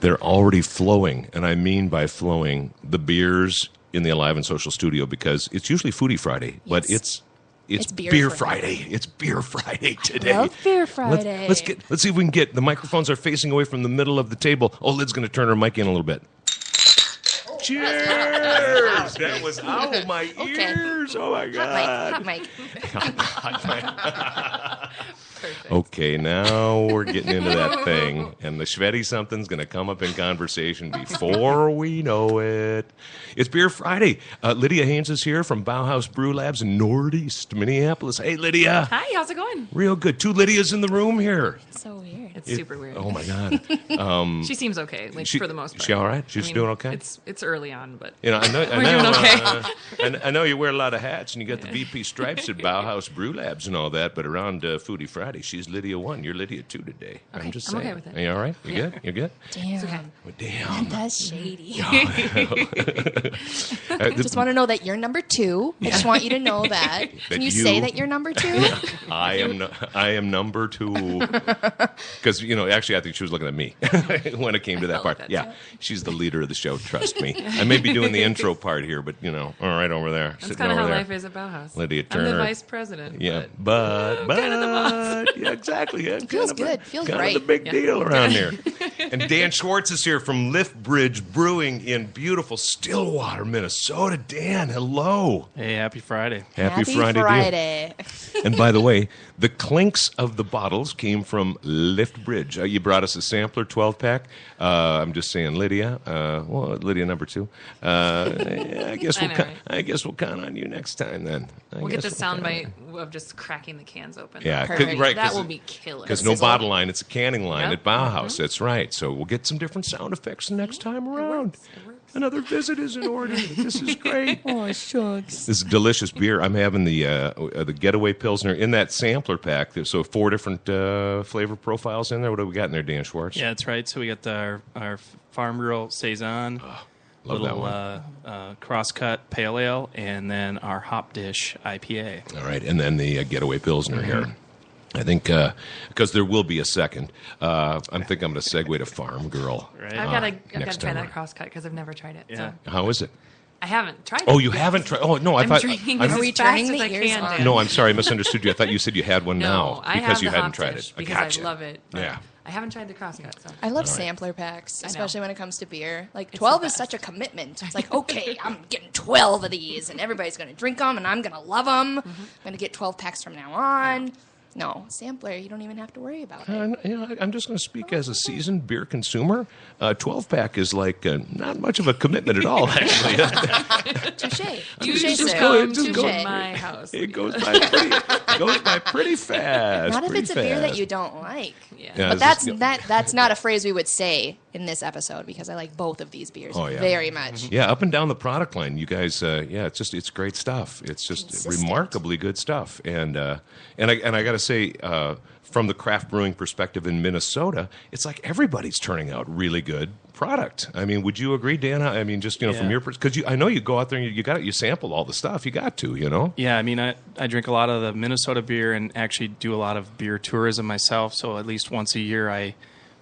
They're already flowing, and I mean by flowing the beers in the Alive and Social studio, because it's usually Foodie Friday, but it's beer Friday. It's Beer Friday today. Love Beer Friday. Let's see if we can get the microphones are facing away from the middle of the table. Oh, Lid's going to turn her mic in a little bit. Cheers! That was out of my ears. Oh my God! Hot mic. Perfect. Okay, now we're getting into that thing, and the Schvetty something's going to come up in conversation before we know it. It's Beer Friday. Lydia Haynes is here from Bauhaus Brew Labs in Northeast Minneapolis. Hey, Lydia. Hi, how's it going? Real good. 2 Lydias in the room here. So weird. It's super weird. Oh my God. She seems okay, for the most part. She all right? She's doing okay? It's early on, but You know, I know. We're doing okay. I know you wear a lot of hats, and you got the VP stripes at Bauhaus Brew Labs and all that. But around Foodie Friday, she's Lydia 1. You're Lydia 2 today. Okay, I'm just I'm saying. okay with it. Are you all right? You good? You're good? Damn. it's okay. Well, damn. That's shady. Uh, Just want to know that you're number 2. I just want you to know that. Can you say that you're number 2? I am number 2. Because, actually, I think she was looking at me when it came to that felt part. that, Yeah, too. she's the leader of the show, trust me. I may be doing the intro part here, but, all right over there. That's sitting kind of over how there. life is at Bauhaus. Lydia I'm the Turner. vice president. Yeah, but kind of the boss. yeah, exactly. Yeah, Feels kind of good. Feels kind right. of the big Yeah. deal around here. And Dan Schwartz is here from Lift Bridge Brewing in beautiful Stillwater, Minnesota. Dan, hello. Hey, happy Friday. Happy Friday, to you. Friday. And by the way, the clinks of the bottles came from Lift Bridge. You brought us a sampler 12-pack. I'm just saying, Lydia. Lydia number 2. I guess I we'll know, count. right? I guess we'll count on you next time then. We'll get the soundbite of just cracking the cans open. Yeah, Perfect. right. That will be killer. Because no Sizzle. bottle line, it's a canning line Yep. at Bauhaus. That's right. So we'll get some different sound effects the next time around. It works. Another visit is in order. This is great. Oh, shucks. This is delicious beer. I'm having the Getaway Pilsner in that sampler pack. There's 4 different flavor profiles in there. What do we got in there, Dan Schwartz? Yeah, that's right. So we got our Farm Girl Saison, Love that little cross-cut pale ale, and then our Hop Dish IPA. All right, and then the Getaway Pilsner here. I think because there will be a second. I think I'm going to segue to Farm Girl. Right. I've got to next try time that around. crosscut because I've never tried it. Yeah. So How is it? I haven't tried it. Oh, you yet. haven't tried? Oh, no, I I'm thought. drinking I as Are we fast turning as the I ears can, on? Dan. No, I'm sorry, I misunderstood you. I thought you said you had one No, now I because have you the hadn't Hop tried Dish it. I because gotcha. I love it. but Yeah. I haven't tried the crosscut. So. I love sampler packs, I know. especially when it comes to beer. Like, It's 12 the is best. such a commitment. It's like, okay, I'm getting 12 of these, and everybody's going to drink them, and I'm going to love them. I'm going to get 12 packs from now on. No, sampler, you don't even have to worry about it. I'm just going to speak as a seasoned beer consumer. 12-pack is like not much of a commitment at all, actually. Touche. You Touche, just sir. come just to go- my house. It goes by pretty fast. Not if pretty it's a beer that fast. you don't like. Yeah. Yeah, But this is- that's not a phrase we would say in this episode because I like both of these beers Oh, yeah. very much. Yeah, up and down the product line, you guys. It's great stuff. It's just Consistent. remarkably good stuff. And I got to say, from the craft brewing perspective in Minnesota, it's like everybody's turning out really good product. I mean, would you agree, Dan? I mean, just from Yeah. your because I know you go out there and you sample all the stuff. You got to. Yeah, I mean, I drink a lot of the Minnesota beer and actually do a lot of beer tourism myself. So at least once a year, I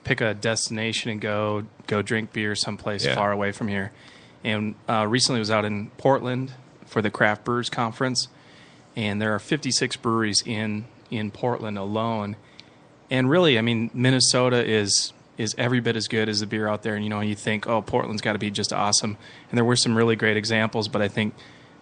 pick a destination and go drink beer someplace Yeah. far away from here. And recently was out in Portland for the Craft Brewers Conference, and there are 56 breweries in Portland alone. And really, I mean, Minnesota is every bit as good as the beer out there. And, you think, oh, Portland's got to be just awesome. And there were some really great examples, but I think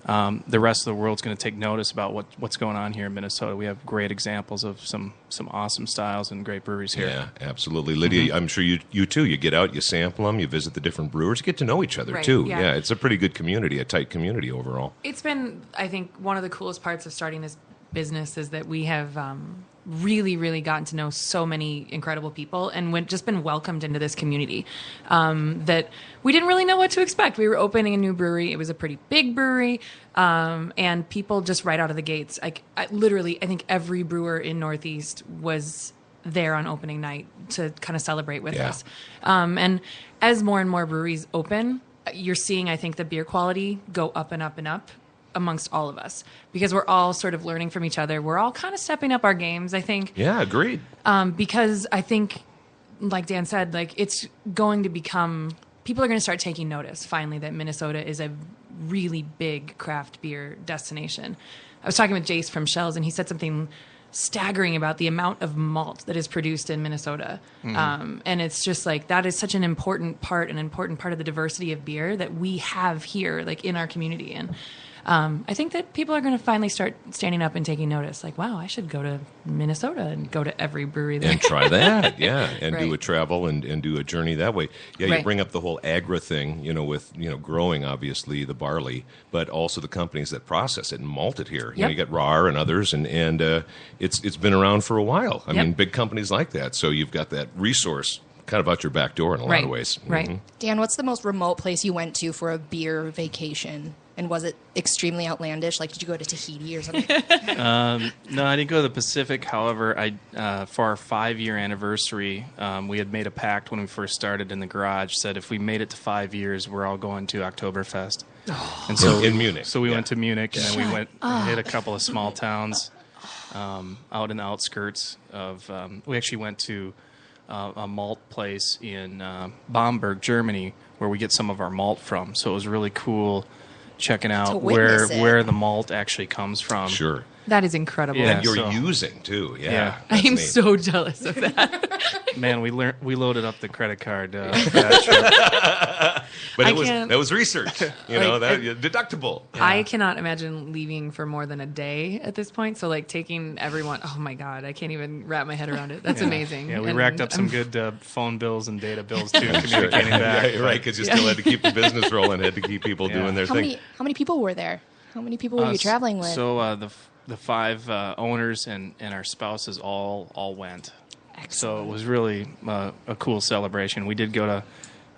the rest of the world's going to take notice about what's going on here in Minnesota. We have great examples of some awesome styles and great breweries here. Yeah, absolutely, Lydia. I'm sure you too. You get out, you sample them, you visit the different brewers, you get to know each other Right, too. yeah. It's a pretty good community, a tight community overall. It's been, I think, one of the coolest parts of starting this business is that we have really, really gotten to know so many incredible people and just been welcomed into this community that we didn't really know what to expect. We were opening a new brewery. It was a pretty big brewery. And people just right out of the gates, I think every brewer in Northeast was there on opening night to kind of celebrate with Yeah. us. And as more and more breweries open, you're seeing, I think, the beer quality go up and up and up amongst all of us because we're all sort of learning from each other. We're all kind of stepping up our games, I think, Yeah, agreed. because I think like Dan said, like it's going to become, people are going to start taking notice finally that Minnesota is a really big craft beer destination. I was talking with Jace from Shells, and he said something staggering about the amount of malt that is produced in Minnesota. And it's just like, that is such an important part of the diversity of beer that we have here, like in our community. And I think that people are going to finally start standing up and taking notice. Like, wow, I should go to Minnesota and go to every brewery there. And try that, yeah, and Right. do a travel and do a journey that way. Yeah, you Right. bring up the whole Agra thing, with growing obviously the barley, but also the companies that process it and malt it here. Yep. You get RAR and others, and it's been around for a while. I Yep. mean, big companies like that. So you've got that resource kind of out your back door in a lot Right. of ways. Right. Mhm. Dan, what's the most remote place you went to for a beer vacation? And was it extremely outlandish? Like, did you go to Tahiti or something? No, I didn't go to the Pacific. However, for our 5-year anniversary, we had made a pact when we first started in the garage. Said if we made it to 5 years, we're all going to Oktoberfest. And In Munich. So we Yeah. went to Munich, and then we hit a couple of small towns out in the outskirts of. We actually went to a malt place in Bamberg, Germany, where we get some of our malt from. So it was really cool checking out witness it. where the malt actually comes from. Sure. That is incredible. Yeah. And you're so- using too. Yeah. Yeah. That's I am neat. so jealous of that. Man, we loaded up the credit card. That trip. But I it was can't- that was research. That Like, deductible. I cannot imagine leaving for more than a day at this point. So, like, taking everyone, oh my God, I can't even wrap my head around it. That's amazing. Yeah, we And racked up some I'm- good phone bills and data bills too, Sure. communicating back. Yeah, right, because you still had to keep the business rolling, had to keep people doing their How thing. many people were there? How many people were you traveling with? So the 5 owners and our spouses all went. So it was really a cool celebration. We did go to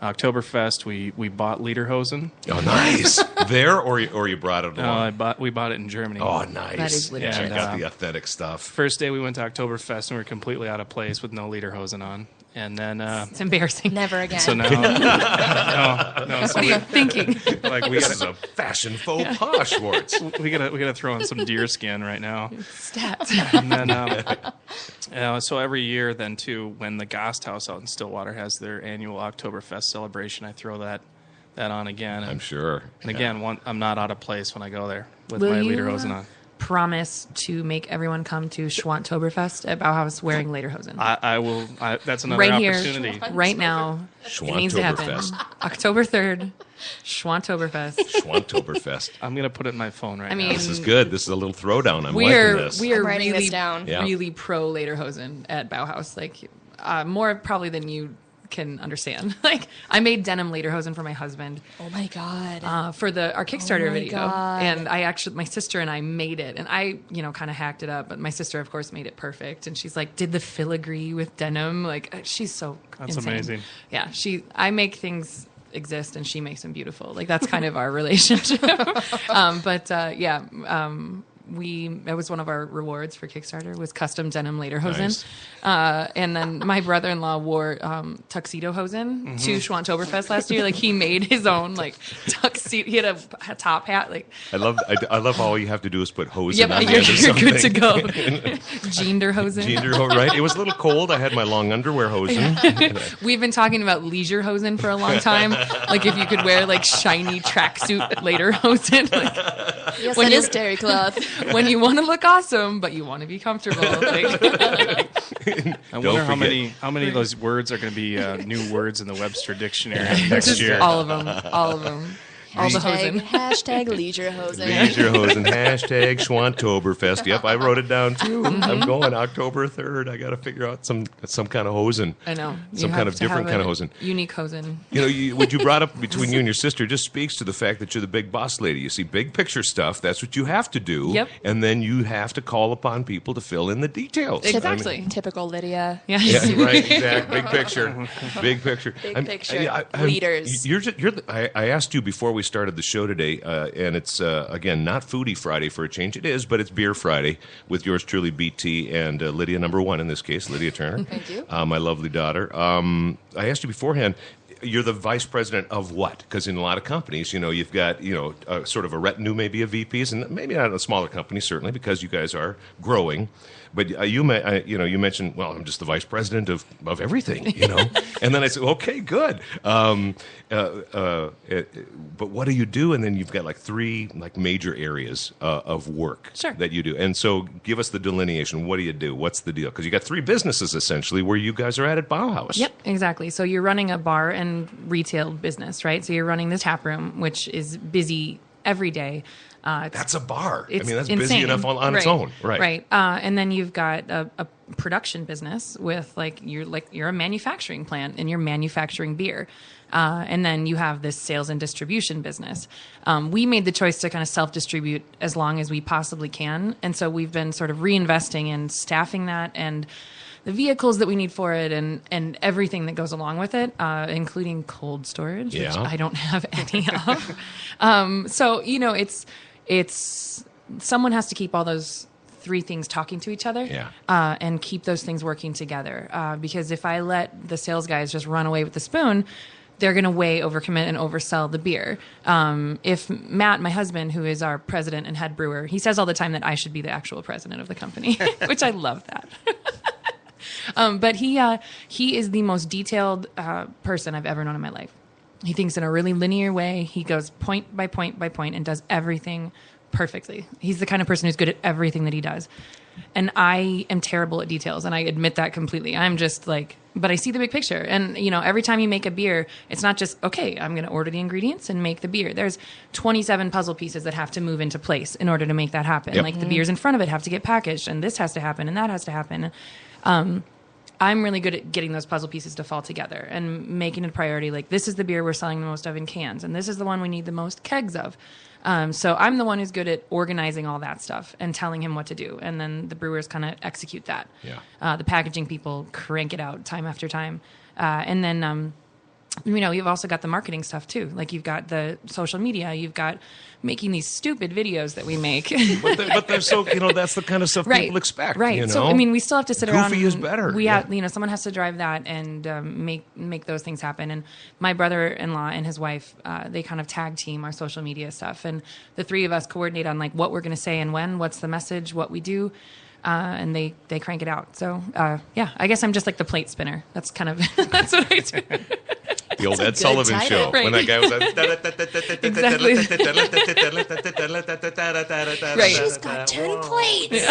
Oktoberfest. We bought Lederhosen. Oh, nice. There, or you brought it along? We bought it in Germany. Oh, nice. That is legit. Check And, out the authentic stuff. First day we went to Oktoberfest and we were completely out of place with no Lederhosen on. And then It's embarrassing. Never again. so now no, so What are you thinking? like we This gotta, is a fashion faux pas, Schwartz. we gotta throw in some deer skin right now. Stats. And then, so every year, then too, when the Gasthaus out in Stillwater has their annual Oktoberfest celebration, I throw that on again. I'm sure. And again, I'm not out of place when I go there with Will my you, Lederhosen on. promise to make everyone come to Schwantoberfest at Bauhaus wearing Lederhosen? I will. That's another Right here, opportunity. right now. It needs to happen. Schwantoberfest. October 3rd, Schwantoberfest. Schwantoberfest. I'm gonna put it in my phone right I now. mean, This is good. This is a little throwdown. I'm we liking are this. we are I'm writing really this down. Yeah. really pro Lederhosen at Bauhaus. Like more probably than you can understand. Like I made denim Lederhosen for my husband Oh my God. for our Kickstarter my video, God. and my sister and I made it, and I kind of hacked it up, but my sister of course made it perfect, and she's like, did the filigree with denim, like she's so That's insane. amazing. Yeah, I make things exist and she makes them beautiful. Like that's kind of our relationship. That was one of our rewards for Kickstarter was custom denim Lederhosen. Nice. And then my brother-in-law wore tuxedo hosen to Schwantoberfest last year. Like he made his own like tuxedo. He had a top hat. Like I love how all you have to do is put hose yep, on the you're end of good to something. go. Jeanderhosen. Jeanderho, right? It was a little cold. I had my long underwear hosen. We've been talking about leisure hosen for a long time. Like if you could wear like shiny tracksuit Lederhosen. Like, yes, when that you- is terry cloth. when you want to look awesome, but you want to be comfortable. Like, I wonder how forget- many of those words are going to be new words in the Webster Dictionary next just year. all of them. All of them. All the hosen. Hashtag leisure hosen. Leisure hosen. Hashtag Schwantoberfest. Yep, I wrote it down too. I'm going October 3rd. I got to figure out some kind of hosen. I know. You Some kind have of to different have kind a of hosen. Unique hosen. What you brought up between you and your sister just speaks to the fact that you're the big boss lady. You see, big picture stuff, that's what you have to do. Yep. And then you have to call upon people to fill in the details. Exactly. Typical Lydia. Yeah. Yeah, right, exactly. Big picture. Big picture. Big picture. Leaders. I asked you before we started the show today, and it's, again, not Foodie Friday for a change. It is, but it's Beer Friday with yours truly, BT, and Lydia, number one in this case, Lydia Turner. Thank you. My lovely daughter. I asked you beforehand, you're the vice president of what? Because in a lot of companies, you've got sort of a retinue maybe of VPs, and maybe not in a smaller company certainly because you guys are growing. But you mentioned, well, I'm just the vice president of everything, and then I said, okay, good. But what do you do? And then you've got like 3 major areas of work that you do. And so give us the delineation. What do you do? What's the deal? Because you got 3 businesses essentially where you guys are at Bauhaus. Yep, exactly. So you're running a bar and retail business, right? So you're running the tap room, which is busy every day. That's a bar. I mean, that's insane. busy enough on its own, right? Right. And then you've got a production business with you're a manufacturing plant and you're manufacturing beer. And then you have this sales and distribution business. We made the choice to kind of self-distribute as long as we possibly can, and so we've been sort of reinvesting in staffing that and the vehicles that we need for it and everything that goes along with it, including cold storage, which I don't have any of. So, it's someone has to keep all those 3 things talking to each other and keep those things working together. Because if I let the sales guys just run away with the spoon, they're going to way overcommit and oversell the beer. If Matt, my husband, who is our president and head brewer, he says all the time that I should be the actual president of the company, which I love that. But he is the most detailed person I've ever known in my life. He thinks in a really linear way. He goes point by point by point and does everything perfectly. He's the kind of person who's good at everything that he does. And I am terrible at details, and I admit that completely. I'm just but I see the big picture. And, every time you make a beer, it's not just, okay, I'm going to order the ingredients and make the beer. There's 27 puzzle pieces that have to move into place in order to make that happen. Yep. The beers in front of it have to get packaged, and this has to happen, and that has to happen. I'm really good at getting those puzzle pieces to fall together and making it a priority. This is the beer we're selling the most of in cans, and this is the one we need the most kegs of. So I'm the one who's good at organizing all that stuff and telling him what to do. And then the brewers kind of execute that. Yeah. The packaging people crank it out time after time. And then, you've also got the marketing stuff too. You've got the social media, you've got making these stupid videos that we make. but they're so, that's the kind of stuff people expect. Right. So, we still have to sit around. Goofy is better. We have, someone has to drive that and make those things happen. And my brother-in-law and his wife, they kind of tag team our social media stuff. And the 3 of us coordinate on what we're going to say and when, what's the message, what we do. And they crank it out. So, I guess I'm just like the plate spinner. That's kind of, that's what I do. The old Ed Sullivan show. Right. When that guy was Exactly. Right. She's got 10 plates.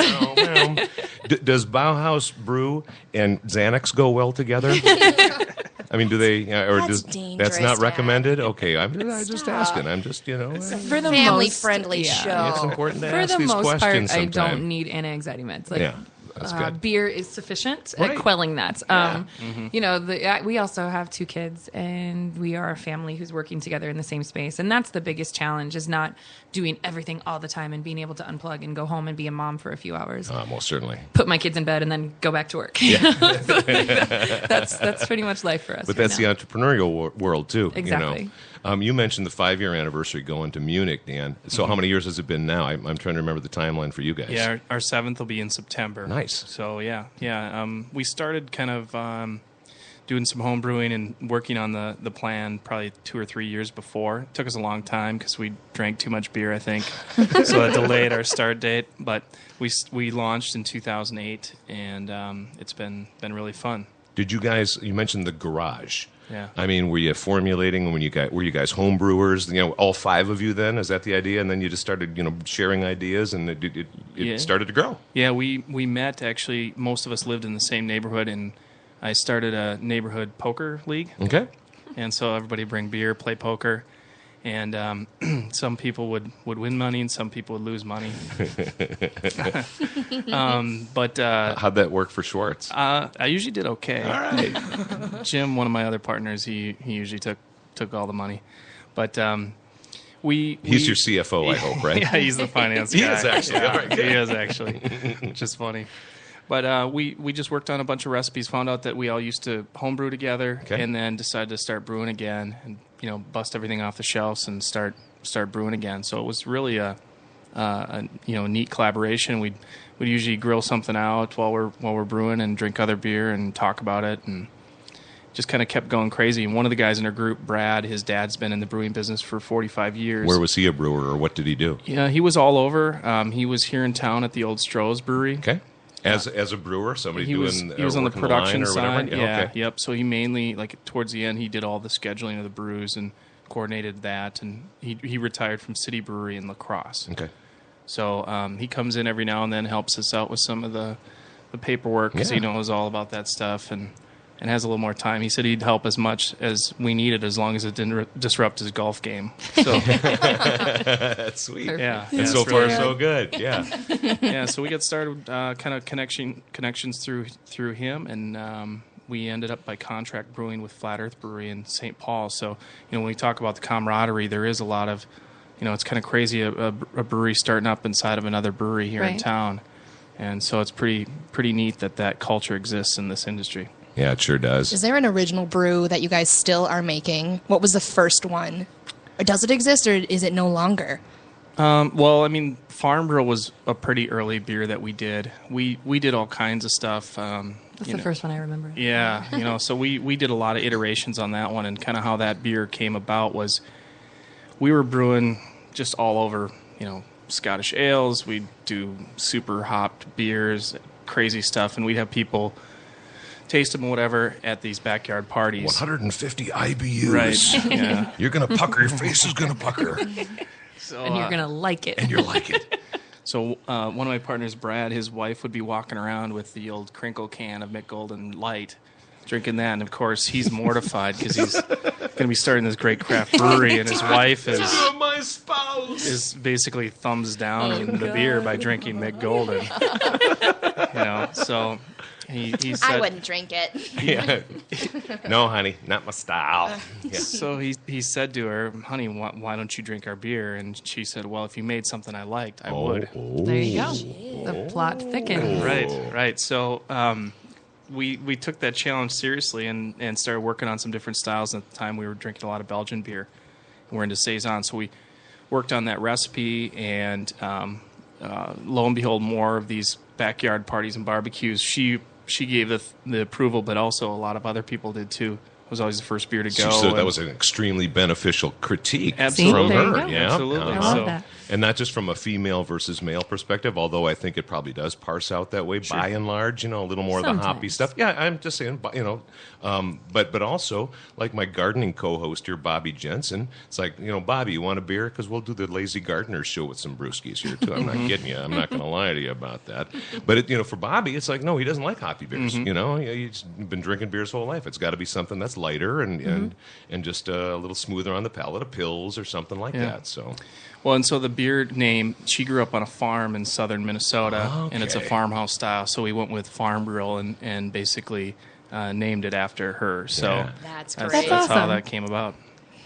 Does Bauhaus Brew and Xanax go well together? I mean, do they? That's dangerous, that's not Dad. recommended? Okay, I'm just asking. I'm just, For the Family-friendly show. It's important to For ask the these most part, questions I sometimes. don't need anti-anxiety meds. Yeah. That's good. Beer is sufficient Right. at quelling that. Yeah. We also have 2 kids, and we are a family who's working together in the same space. And that's the biggest challenge, is not doing everything all the time and being able to unplug and go home and be a mom for a few hours. Most certainly. Put my kids in bed and then go back to work. That's pretty much life for us. But right that's now. the entrepreneurial world too. Exactly. You mentioned the 5-year anniversary going to Munich, Dan. So how many years has it been now? I'm trying to remember the timeline for you guys. Yeah, our 7th will be in September. Nice. So yeah. We started kind of doing some home brewing and working on the plan probably 2 or 3 years before. It took us a long time because we drank too much beer, I think, so that delayed our start date. But we launched in 2008, and it's been really fun. Did you guys? You mentioned the garage. Yeah. I mean, were you formulating when were you guys home brewers? All 5 of you then? Is that the idea? And then you just started, sharing ideas, and it started to grow. Yeah, we met, actually, most of us lived in the same neighborhood, and I started a neighborhood poker league. Okay. And so everybody bring beer, play poker, and some people would win money and some people would lose money. But How'd that work for Schwartz? I usually did okay. All right. Jim, one of my other partners, he usually took all the money, but He's your CFO, I hope, right? Yeah, he's the finance guy. He is actually. Yeah, All right, good. he is actually, which is funny. But we just worked on a bunch of recipes, found out that we all used to homebrew together, Okay. and then decided to start brewing again, and bust everything off the shelves and start brewing again. So it was really a neat collaboration. We'd usually grill something out while we're brewing and drink other beer and talk about it, and just kind of kept going crazy. And one of the guys in our group, Brad, his dad's been in the brewing business for 45 years. Where was he a brewer, or what did he do? Yeah, he was all over. He was here in town at the old Stroh's Brewery. Okay. As a brewer, somebody He was on the working production line or whatever? side. Yeah, Okay. yep. So he mainly, like towards the end, he did all the scheduling of the brews and coordinated that. And he retired from City Brewery in La Crosse. Okay. So he comes in every now and then, helps us out with some of the paperwork because he Yeah. knows all about that stuff and has a little more time. He said he'd help as much as we needed as long as it didn't disrupt his golf game. So That's sweet. yeah, And it's so really far, so good. Yeah. yeah. So we got started kind of connections through him, and we ended up by contract brewing with Flat Earth Brewery in St. Paul. So when we talk about the camaraderie, there is a lot of it's kind of crazy a brewery starting up inside of another brewery here in Right. town, and so it's pretty neat that culture exists in this industry. Yeah, it sure does. Is there an original brew that you guys still are making? What was the first one? Or does it exist, or is it no longer? Well, I mean, Farm Brew was a pretty early beer that we did. We did all kinds of stuff. That's the first one I remember. Yeah, so we did a lot of iterations on that one, and kind of how that beer came about was we were brewing just all over, Scottish ales. We'd do super hopped beers, crazy stuff, and we'd have people taste them, whatever, at these backyard parties. 150 IBUs. Right. Yeah. You're going to pucker. Your face is going to pucker. So, And you're going to like it. And you're like it. So one of my partners, Brad, his wife would be walking around with the old crinkle can of Mick Golden Light, drinking that. And, of course, he's mortified because he's going to be starting this great craft brewery, and his wife My spouse. is basically thumbs down in the beer by drinking Mick Golden. So he said... I wouldn't drink it. Yeah. No, honey, not my style. Yeah. So he said to her, honey, why don't you drink our beer? And she said, well, if you made something I liked, I would. There you go. The plot thickens. Right. So we took that challenge seriously and started working on some different styles. At the time, we were drinking a lot of Belgian beer. And we're into Saison. So we worked on that recipe, and lo and behold, more of these backyard parties and barbecues. She gave the approval, but also a lot of other people did too. It was always the first beer to go. So that was an extremely beneficial critique Absolutely. from There you her. go. Yeah, Absolutely. I love that. And not just from a female versus male perspective, although I think it probably does parse out that way by and large, a little more of the hoppy Sometimes. stuff. Yeah, I'm just saying, but also, like my gardening co-host here, Bobby Jensen, it's like, Bobby, you want a beer? Because we'll do the Lazy Gardener show with some brewskis here, too. I'm not kidding you. I'm not going to lie to you about that. But, for Bobby, it's like, no, he doesn't like hoppy beers. He's been drinking beers his whole life. It's got to be something that's lighter and just a little smoother on the palate, a Pils or something like that. So... Well, and so the beer name, she grew up on a farm in southern Minnesota, and it's a Okay. farmhouse style. So we went with Farm Brew and basically named it after her. So Yeah. That's That's great. that's how awesome. that came about.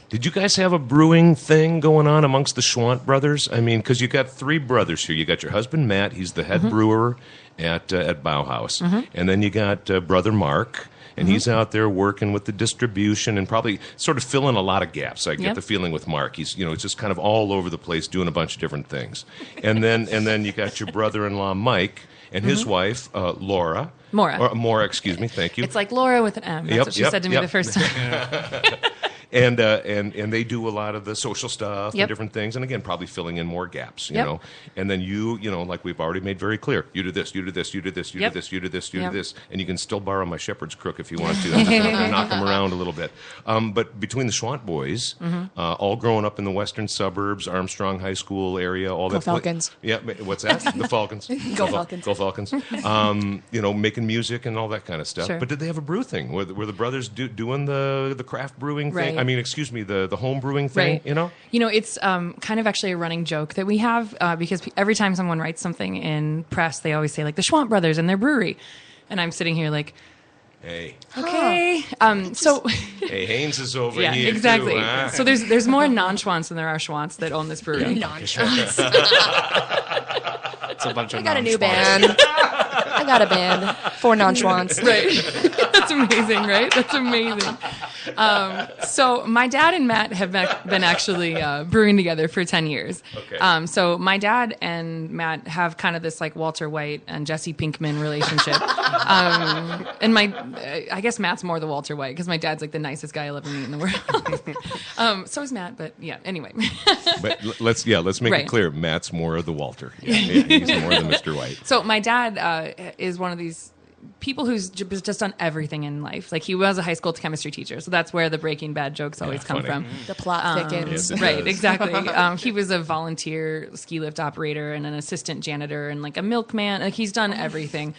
Did you guys have a brewing thing going on amongst the Schwant brothers? I mean, because you got three brothers here. You got your husband, Matt. He's the head brewer at Bauhaus. And then you got brother Mark. And he's out there working with the distribution and probably sort of filling a lot of gaps. I get Yep. the feeling with Mark. He's, it's just kind of all over the place doing a bunch of different things. And then you got your brother-in-law, Mike, and his wife, Laura. Maura. Or, Maura, excuse me. Thank you. It's like Laura with an M. That's Yep, what she yep, said to me yep. the first time. And they do a lot of the social stuff and Yep. different things, and again, probably filling in more gaps, you Yep. know. And then like we've already made very clear, you do this, you do this, you do this, you Yep. do this, you do this, you Yep. do this, and you can still borrow my shepherd's crook if you want to. I'm just gonna knock them around a little bit. But between the Schwant boys, all growing up in the western suburbs, Armstrong High School area, all Go that. Falcons. Yeah, what's that? The Falcons. Go Falcons. Go Falcons. Making music and all that kind of stuff. Sure. But did they have a brew thing? Were the brothers doing the craft brewing thing? Right. I mean, excuse me, the home brewing thing, Right. It's kind of actually a running joke that we have because every time someone writes something in press, they always say, like, the Schwant brothers and their brewery. And I'm sitting here like, Hey, okay. So, hey, Haynes is over yeah, here. exactly. Too, huh? So there's more non-Schwants than there are Schwants that own this brewery. Non-Schwants. It's a bunch of I got a new non-Schwants. band. I got a band. 4 non-Schwants. Right. That's amazing, right? That's amazing. So my dad and Matt have been actually brewing together for 10 years. Okay. So my dad and Matt have kind of this like Walter White and Jesse Pinkman relationship. And I guess Matt's more the Walter White because my dad's like the nicest guy I'll ever meet in the world. So is Matt, but yeah, anyway. But let's make Right. it clear. Matt's more of the Walter. Yeah, he's more the Mr. White. So my dad is one of these people who's just done everything in life. Like he was a high school chemistry teacher, so that's where the Breaking Bad jokes always come funny. from. The plot thickens. Yes, it Right, does. exactly. He was a volunteer ski lift operator and an assistant janitor and like a milkman. Like he's done everything.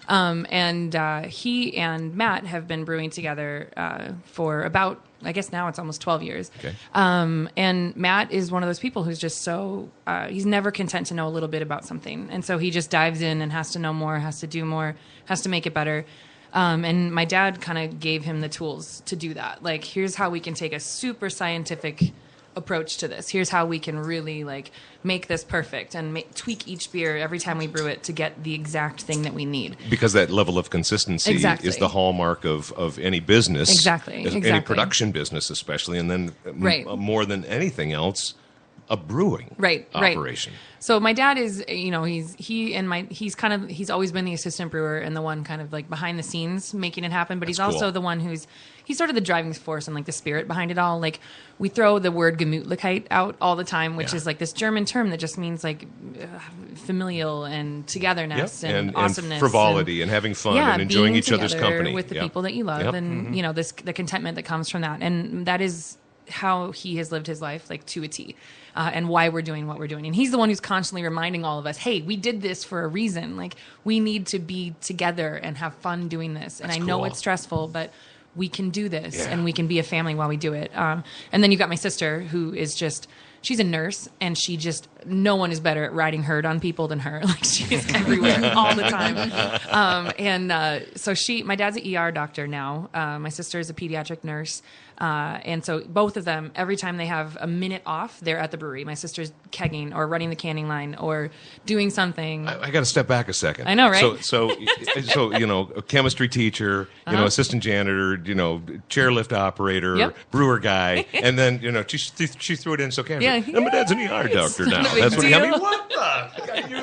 And he and Matt have been brewing together for about, I guess now it's almost 12 years. Okay. And Matt is one of those people who's just so, he's never content to know a little bit about something. And so he just dives in and has to know more, has to do more, has to make it better. And my dad kind of gave him the tools to do that. Like, here's how we can take a super scientific approach to this. Here's how we can really like make this perfect and tweak each beer every time we brew it to get the exact thing that we need. Because that level of consistency Exactly. is the hallmark of any business. Exactly, Any exactly. production business especially, and then Right. more than anything else, a brewing Right. operation. So my dad is, he's always been the assistant brewer and the one kind of like behind the scenes making it happen. But he's That's cool. also the one he's sort of the driving force and like the spirit behind it all. Like we throw the word Gemütlichkeit out all the time, which Yeah. is like this German term that just means like familial and togetherness and awesomeness and frivolity and having fun and enjoying being each other's together company with the Yep. people that you love Yep. and the contentment that comes from that. And that is how he has lived his life, like to a T, and why we're doing what we're doing. And he's the one who's constantly reminding all of us, hey, we did this for a reason. Like we need to be together and have fun doing this. And That's I know cool. it's stressful, but we can do this Yeah. and we can be a family while we do it. And then you've got my sister who is just, she's a nurse and no one is better at riding herd on people than her. Like she is everywhere all the time. So my dad's an ER doctor now. My sister is a pediatric nurse. And so both of them, every time they have a minute off, they're at the brewery. My sister's kegging or running the canning line or doing something. I got to step back a second. I know, right? So a chemistry teacher, assistant janitor, chairlift operator, Yep. brewer guy, and then she threw it in so casually. Yeah, And my dad's an ER doctor now. not a big That's what I mean. deal. What the?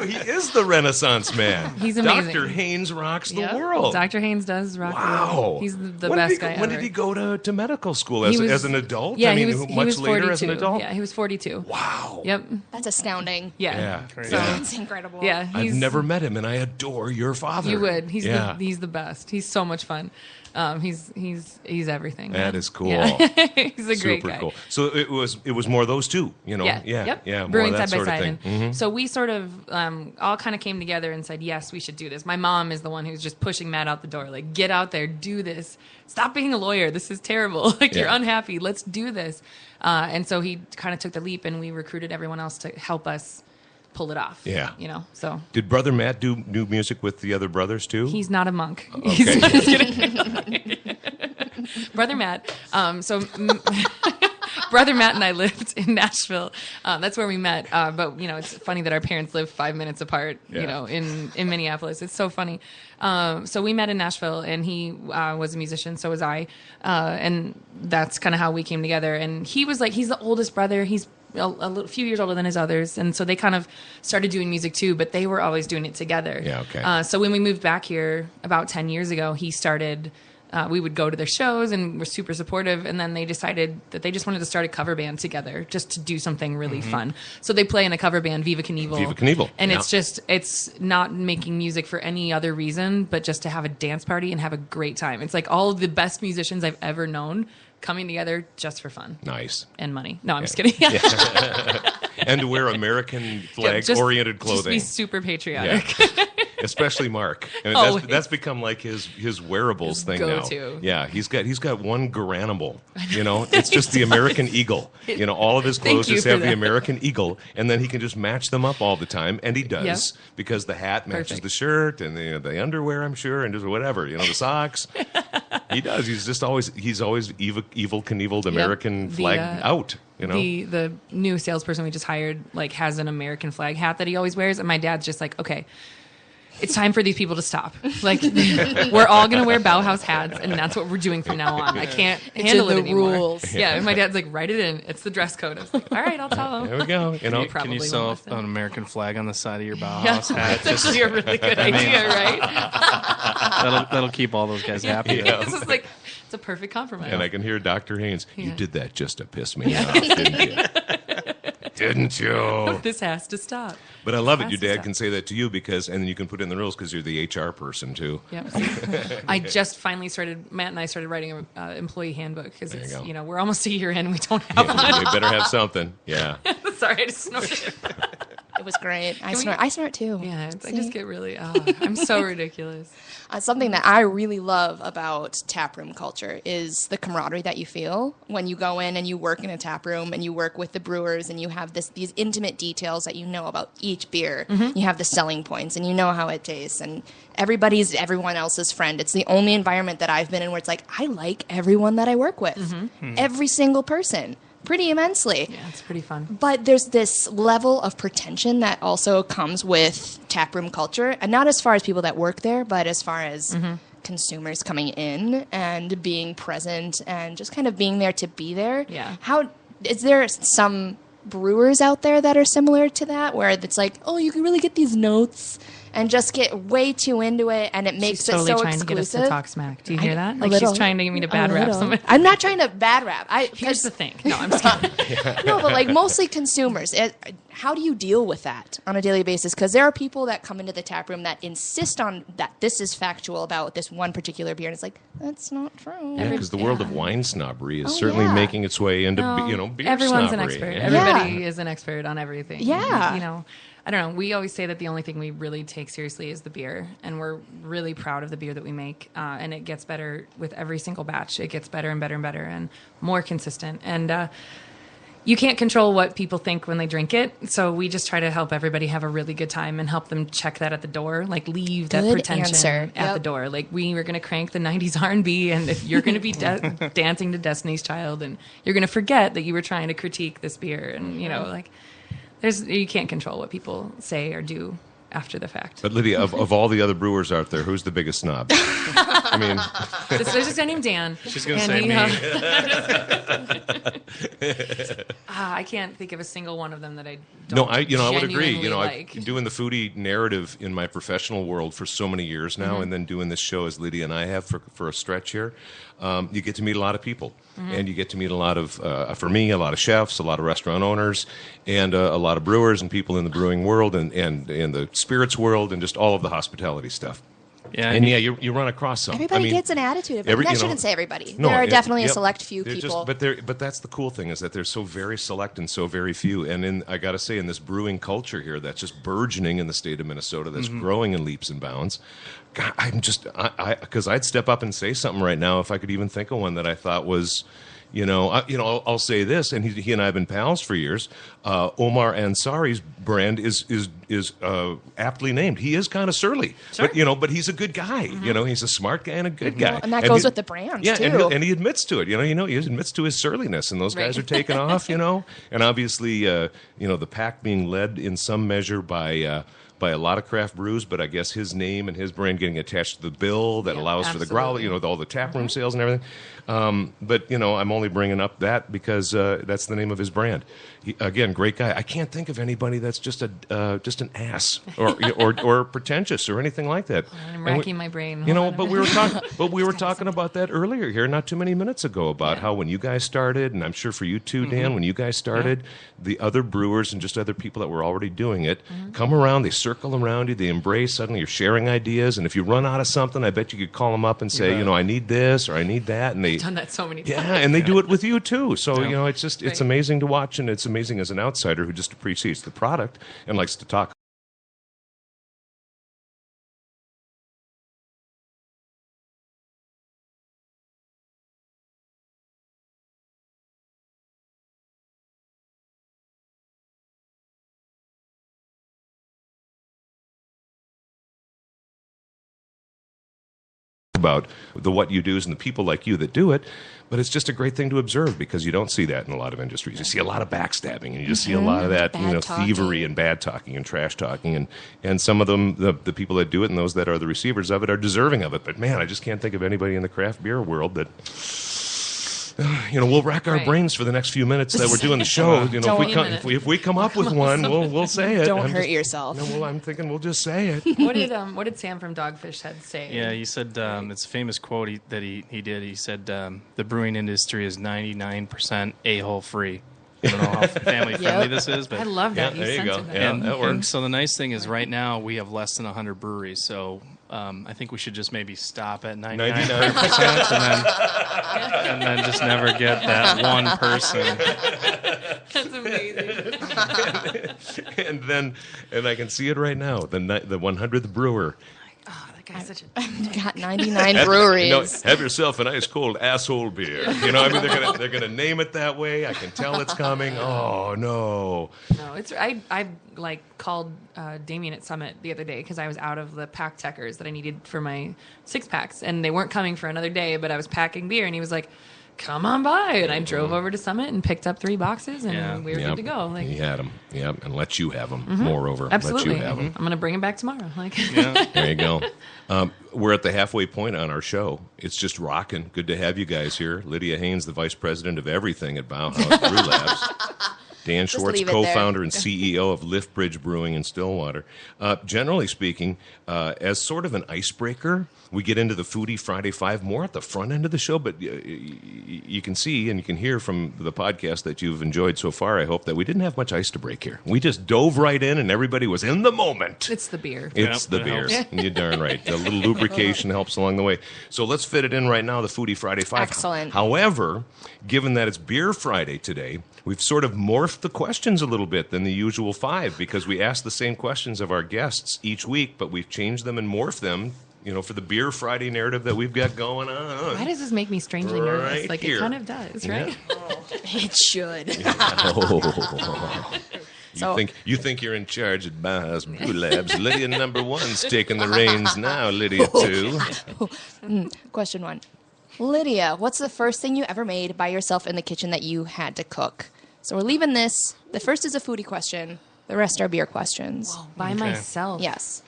He is the Renaissance man. He's amazing. Dr. Haynes rocks the Yep. world. Dr. Haynes does rock the Wow. world. He's the When did best he- guy ever. When did he go to medical school He was- as an adult? Yeah, I mean, he was much later 42. as an adult? Yeah, he was 42. Wow. Yep. That's astounding. Yeah. Yeah. So, That's incredible. yeah, I've never met him, and I adore your father. You would. He's yeah. he's the best. He's so much fun. He's everything. That man. is cool. Yeah. He's a great Super guy. cool. So it was more those two, Yeah. Yep. more Brewing of that side by sort of side. thing. And so we sort of all kind of came together and said, yes, we should do this. My mom is the one who's just pushing Matt out the door. Like, get out there, do this. Stop being a lawyer. This is terrible. Like, you're Yeah. unhappy. Let's do this. And so he kind of took the leap, and we recruited everyone else to help us pull it off. Yeah. So Did Brother Matt do new music with the other brothers too? he's not a monk. Okay. He's not, just kidding. Brother Matt. Brother Matt and I lived in Nashville. That's where we met. But it's funny that our parents live 5 minutes apart. Yeah. In Minneapolis. It's so funny. So we met in Nashville, and he was a musician. So was I, and that's kind of how we came together. And he's the oldest brother. He's a few years older than his others, and so they kind of started doing music too, but they were always doing it together. Yeah, okay. So when we moved back here about 10 years ago, he started, we would go to their shows and were super supportive, and then they decided that they just wanted to start a cover band together just to do something really fun. So they play in a cover band, Viva Knievel. Viva Knievel, And yeah. it's not making music for any other reason, but just to have a dance party and have a great time. It's like all of the best musicians I've ever known coming together just for fun Nice. and money. No, I'm just kidding. And to wear American flag-oriented Just clothing. be super patriotic. Yeah. Especially Mark. I mean, Oh, that's become like his wearables His thing go-to. now. Yeah, he's got one Garanimable. It's just the American Eagle. All of his Thank clothes you just for have the that. American Eagle, and then he can just match them up all the time, and he does Yep. because the hat matches Perfect. the shirt and the underwear, I'm sure, and just whatever. The socks. He does. He's always evil Knieveled American The, flag out. The new salesperson we just hired has an American flag hat that he always wears, and my dad's just like, okay, it's time for these people to stop. Like, we're all going to wear Bauhaus hats, and that's what we're doing from now on. I can't handle it anymore. Rules. Yeah, and my dad's like, write it in. It's the dress code. I was like, all right, I'll tell them. There we go. You know, Can you Probably sew won't listen. an American flag on the side of your Yeah, Bauhaus hat? that's actually a really good idea, right? That'll keep all those guys happy. Yeah. This is like, it's a perfect compromise. and I can hear Dr. Haynes. You Yeah. did that just to piss me off, didn't you? Didn't you? This has to stop. But I love it. Has Your to dad stop. can say that to you because, and then you can put in the rules because you're the HR person too. Yep. I just finally started. Matt and I started writing an employee handbook because There you it's go. we're almost a year in. We don't have You better have something. Yeah. one. Sorry, I just snorted. It was great. I we- snort. I snort too. Yeah, I See? just get really. I'm so ridiculous. Something that I really love about taproom culture is the camaraderie that you feel when you go in and you work in a tap room and you work with the brewers and you have these intimate details that you know about each beer. Mm-hmm. You have the selling points and you know how it tastes and everybody's everyone else's friend. It's the only environment that I've been in where it's like I like everyone that I work with, every single person, pretty immensely. Yeah, it's pretty fun. But there's this level of pretension that also comes with taproom culture, and not as far as people that work there, but as far as consumers coming in and being present and just kind of being there to be there. Yeah. How is there some brewers out there that are similar to that, where it's like, oh, you can really get these notes and just get way too into it, and it makes She's totally it so trying exclusive. to get us to talk smack. Do you hear that? A Like little. she's trying to get me to A bad rap little. somebody. I'm not trying to bad rap. Here's the thing. No, I'm just kidding. No, but like mostly consumers. How do you deal with that on a daily basis? Because there are people that come into the tap room that insist on that this is factual about this one particular beer, and it's like that's not true. Yeah, because the world of wine snobbery is Oh, certainly yeah. making its way into No, beer everyone's snobbery. an expert. Yeah. Everybody is an expert on everything. Yeah. You know, I don't know. We always say that the only thing we really take seriously is the beer, and we're really proud of the beer that we make. And it gets better with every single batch. It gets better and better and better and more consistent. And you can't control what people think when they drink it, so we just try to help everybody have a really good time and help them check that at the door, like leave that Good pretension answer. at the Yep. door. Like we were going to crank the 90s R&B, and if you're going to be dancing to Destiny's Child, and you're going to forget that you were trying to critique this beer, and you know, like you can't control what people say or do after the fact. But Lydia, of all the other brewers out there, who's the biggest snob? I mean, There's this guy named Dan. She's gonna and say he, me. I can't think of a single one of them that I no, don't I would agree. genuinely like. I've doing the foodie narrative in my professional world for so many years now, and then doing this show as Lydia and I have for a stretch here. You get to meet a lot of people, and you get to meet a lot of, for me, a lot of chefs, a lot of restaurant owners, and a lot of brewers and people in the brewing world and in the spirits world and just all of the hospitality stuff. Yeah, And yeah, you run across some. Everybody I mean, gets an attitude of it. every- And that you know- shouldn't say everybody. No, there are it- definitely yep. a select few They're people. but that's the cool thing is that they're so very select and so very few. And I got to say, in this brewing culture here, that's just burgeoning in the state of Minnesota, that's growing in leaps and bounds. God, I'm just because I'd step up and say something right now if I could even think of one that I thought was. I'll say this, and he and I have been pals for years. Omar Ansari's brand is aptly named. He is kind of surly, but he's a good guy. He's a smart guy and a good guy, Well, and that goes he- with the brand, yeah, too. and he admits to it. He admits to his surliness, and those guys Right. are taking off. And obviously, the pack being led in some measure by a lot of craft brews, but I guess his name and his brand getting attached to the bill that Yeah, allows for the growl, absolutely. all the taproom sales and everything. But I'm only bringing up that because that's the name of his brand. Again, great guy. I can't think of anybody that's just an ass or pretentious or anything like that. I'm And we- racking my brain. but we were talking about that earlier here, not too many minutes ago, about how when you guys started, and I'm sure for you too, Dan, when you guys started, the other brewers and just other people that were already doing it come around, they circle around you, they embrace. Suddenly, you're sharing ideas, and if you run out of something, I bet you could call them up and say, I need this or I need that, and they. Done that so many times. Yeah, and they do it with you too. So it's Right. amazing to watch, and it's amazing as an outsider who just appreciates the product and likes to talk. about what you do and the people like you that do it. But it's just a great thing to observe because you don't see that in a lot of industries. You see a lot of backstabbing, and you just see a lot of that, Bad talking. thievery and bad talking and trash talking, and some of them, the people that do it and those that are the receivers of it, are deserving of it. But man, I just can't think of anybody in the craft beer world that. We'll rack our Right. brains for the next few minutes that we're doing the show. If we come up with one, we'll say it. Don't hurt yourself. I'm thinking we'll just say it. What did Sam from Dogfish Head say? Yeah, he said it's a famous quote that he did. He said the brewing industry is 99% a-hole free. I don't know how family friendly this is, but I love that. Yeah, there you go. censored that. Yeah. and, that works. and so the nice thing is right now we have less than 100 breweries, so I think we should just maybe stop at 99% and then just never get that one person. That's amazing. and I can see it right now. The 100th brewer. Oh, that guy's such a. Got 99 breweries. Have yourself an ice cold asshole beer. They're gonna name it that way. I can tell it's coming. Oh no. No, it's I like called Damien at Summit the other day because I was out of the pack techers that I needed for my 6-packs, and they weren't coming for another day. But I was packing beer, and he was like, "Come on by," and I drove over to Summit and picked up 3 boxes, and we were good to go. Like, He had them. Yep, and let you have them. Moreover, absolutely, let you have them. I'm gonna bring him back tomorrow. Like, There you go. We're at the halfway point on our show. It's just rocking. Good to have you guys here. Lydia Haynes, the vice president of everything at Bauhaus Brew Labs. Dan Schwartz, leave it co-founder and CEO of Liftbridge Brewing in Stillwater. Generally speaking, as sort of an icebreaker, we get into the Foodie Friday 5 more at the front end of the show, but you can see and you can hear from the podcast that you've enjoyed so far, I hope, that we didn't have much ice to break here. We just dove right in and everybody was in the moment. it's the beer. It's Yep, the it beer. helps. You're darn right. A little lubrication helps along the way. So let's fit it in right now, the Foodie Friday 5. Excellent. However, given that it's Beer Friday today, we've sort of morphed the questions a little bit than the usual 5 because we ask the same questions of our guests each week, but we've changed them and morphed them, for the Beer Friday narrative that we've got going on. Why does this make me strangely nervous? Right Like here. it kind of does, right? It should. Oh. So- You think you're in charge at Bauhaus Brew Labs. Lydia number 1's taking the reins now, Lydia 2. Question 1. Lydia, what's the first thing you ever made by yourself in the kitchen that you had to cook? So we're leaving this. The first is a foodie question. The rest are beer questions. By myself. Yes.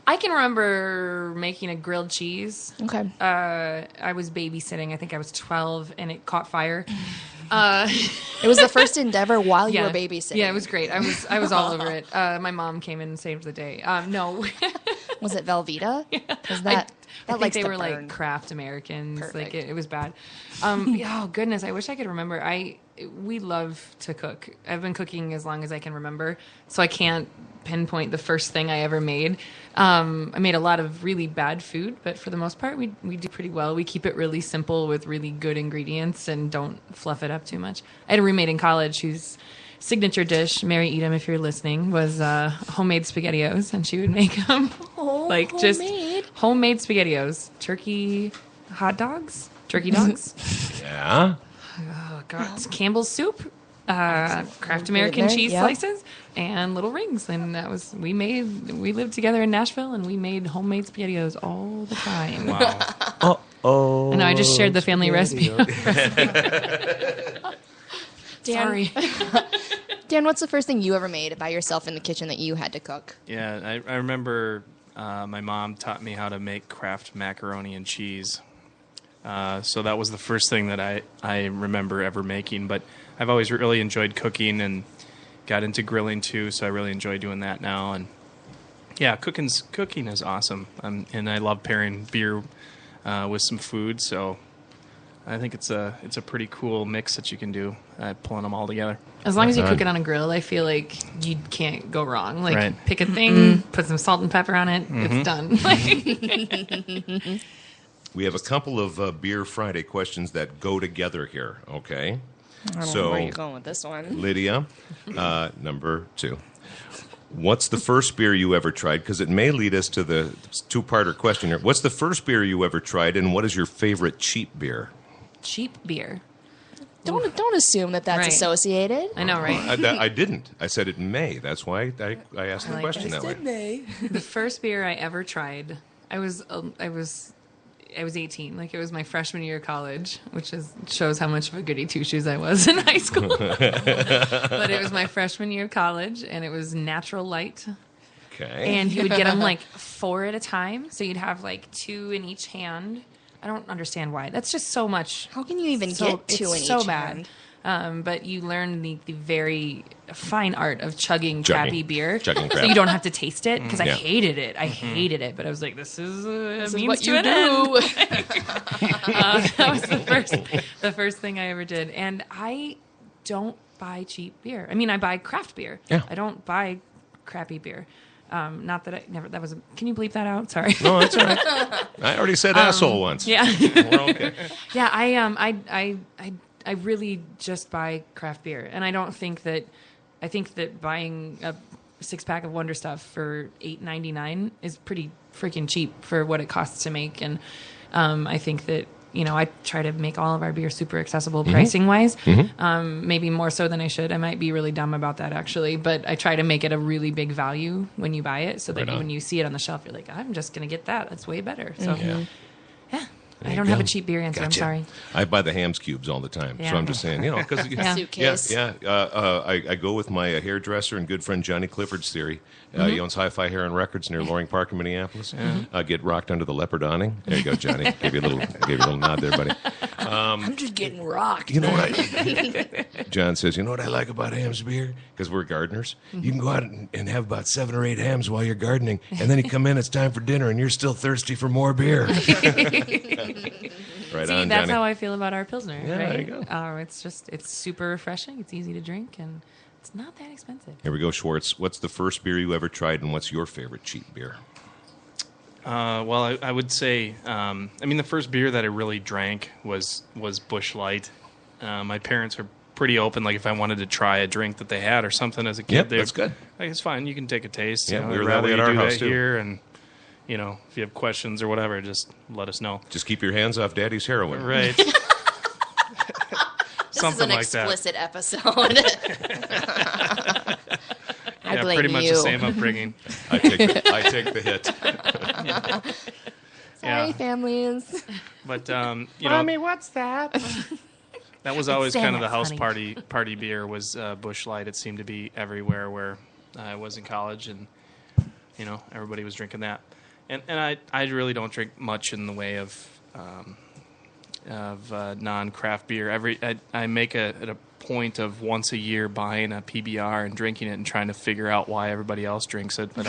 I can remember making a grilled cheese. Okay. I was babysitting. I think I was 12, and it caught fire. It was the first endeavor while you were babysitting. Yeah, it was great. I was all over it. My mom came in and saved the day. No, Was it Velveeta? Because I that think likes they to were burn. like Kraft Americans. Perfect. Like it was bad. Oh goodness, I wish I could remember. We love to cook. I've been cooking as long as I can remember, so I can't pinpoint the first thing I ever made. I made a lot of really bad food, but for the most part, we do pretty well. We keep it really simple with really good ingredients and don't fluff it up too much. I had a roommate in college whose signature dish, Mary Edom, if you're listening, was homemade SpaghettiOs, and she would make them just homemade SpaghettiOs, turkey dogs. Yeah? Oh God, it's Campbell's soup, Kraft American in there, cheese yep. slices, and little rings, and that was we lived together in Nashville, and we made homemade SpaghettiOs all the time. Wow. Oh. And I just shared the family recipe. Dan, Sorry. Dan, what's the first thing you ever made by yourself in the kitchen that you had to cook? Yeah, I remember my mom taught me how to make Kraft macaroni and cheese. So that was the first thing that I remember ever making. But I've always really enjoyed cooking and got into grilling too, so I really enjoy doing that now. And yeah, cooking is awesome. And I love pairing beer with some food, so I think it's a pretty cool mix that you can do, pulling them all together. As long as you cook it on a grill, I feel like you can't go wrong. Like Right. pick a thing, put some salt and pepper on it, it's done. We have a couple of Beer Friday questions that go together here, okay? I don't So- know where you're going with this one. Lydia, number 2. What's the first beer you ever tried? Because it may lead us to the two-parter question here. What's the first beer you ever tried, and what is your favorite cheap beer? Cheap beer. Don't assume that that's Right. associated. I know, right? I didn't. I said it may. That's why I asked the like question that. that way. The first beer I ever tried, I was I was 18. Like, it was my freshman year of college, which shows how much of a goody two-shoes I was in high school. But it was my freshman year of college, and it was Natural Light. Okay. And you would get them like 4 at a time. So you'd have like 2 in each hand. I don't understand why. That's just so much. How can you even get 2 in so each bad. hand? But you learn the very fine art of chugging crappy beer. Chugging so crap. you don't have to taste it, because I Yeah. hated it. I hated it. But I was like, this is means what to you an do. end. That was the first thing I ever did. And I don't buy cheap beer. I mean, I buy craft beer. Yeah. I don't buy crappy beer. Not that I never. That was. Can you bleep that out? Sorry. No, that's all right. I already said asshole once. Yeah. We're okay. Yeah, I really just buy craft beer, and I don't think that. I think that buying a 6-pack of Wonder Stuff for $8.99 is pretty freaking cheap for what it costs to make, and I think that, you know, I try to make all of our beer super accessible pricing wise. Maybe more so than I should. I might be really dumb about that, actually, but I try to make it a really big value when you buy it, so that Right on. when you see it on the shelf, you're like, I'm just gonna get that. That's way better. So yeah. I you don't have go. a cheap beer answer. Gotcha. I'm sorry. I buy the Hams cubes all the time, Yeah. so I'm just saying, you know, because Suitcase. I go with my hairdresser and good friend Johnny Clifford's theory. He owns Hi-Fi Hair and Records near Loring Park in Minneapolis. Get rocked under the leopard awning. There you go, Johnny. Gave you a little nod there, buddy. I'm just getting rocked. You know what? John says, you know what I like about Ham's beer? Because we're gardeners. You can go out and have about 7 or 8 hams while you're gardening, and then you come in, it's time for dinner, and you're still thirsty for more beer. Right See, on, that's Johnny. how I feel about our Pilsner. Yeah, right? there you go. It's super refreshing. It's easy to drink, and it's not that expensive. Here we go, Schwartz. What's the first beer you ever tried, and what's your favorite cheap beer? Well, I would say, the first beer that I really drank was Busch Light. My parents were pretty open. Like, if I wanted to try a drink that they had or something as a kid, Yep, they that's good. Like, it's fine. You can take a taste. Yeah, you know, we were I'd that rather way at you our do house, that too. here, and you know, if you have questions or whatever, just let us know. Just keep your hands off Daddy's heroin. Right. This Something is an like that. explicit episode. I Yeah, blame pretty much you. the same upbringing. I take the hit. Sorry, Yeah. families. But you know, what's that? that was always kind of the Xanax, house honey. party beer was Busch Light. It seemed to be everywhere where I was in college, and you know, everybody was drinking that. And I really don't drink much in the way of non-craft beer. I make a point of once a year buying a PBR and drinking it and trying to figure out why everybody else drinks it. But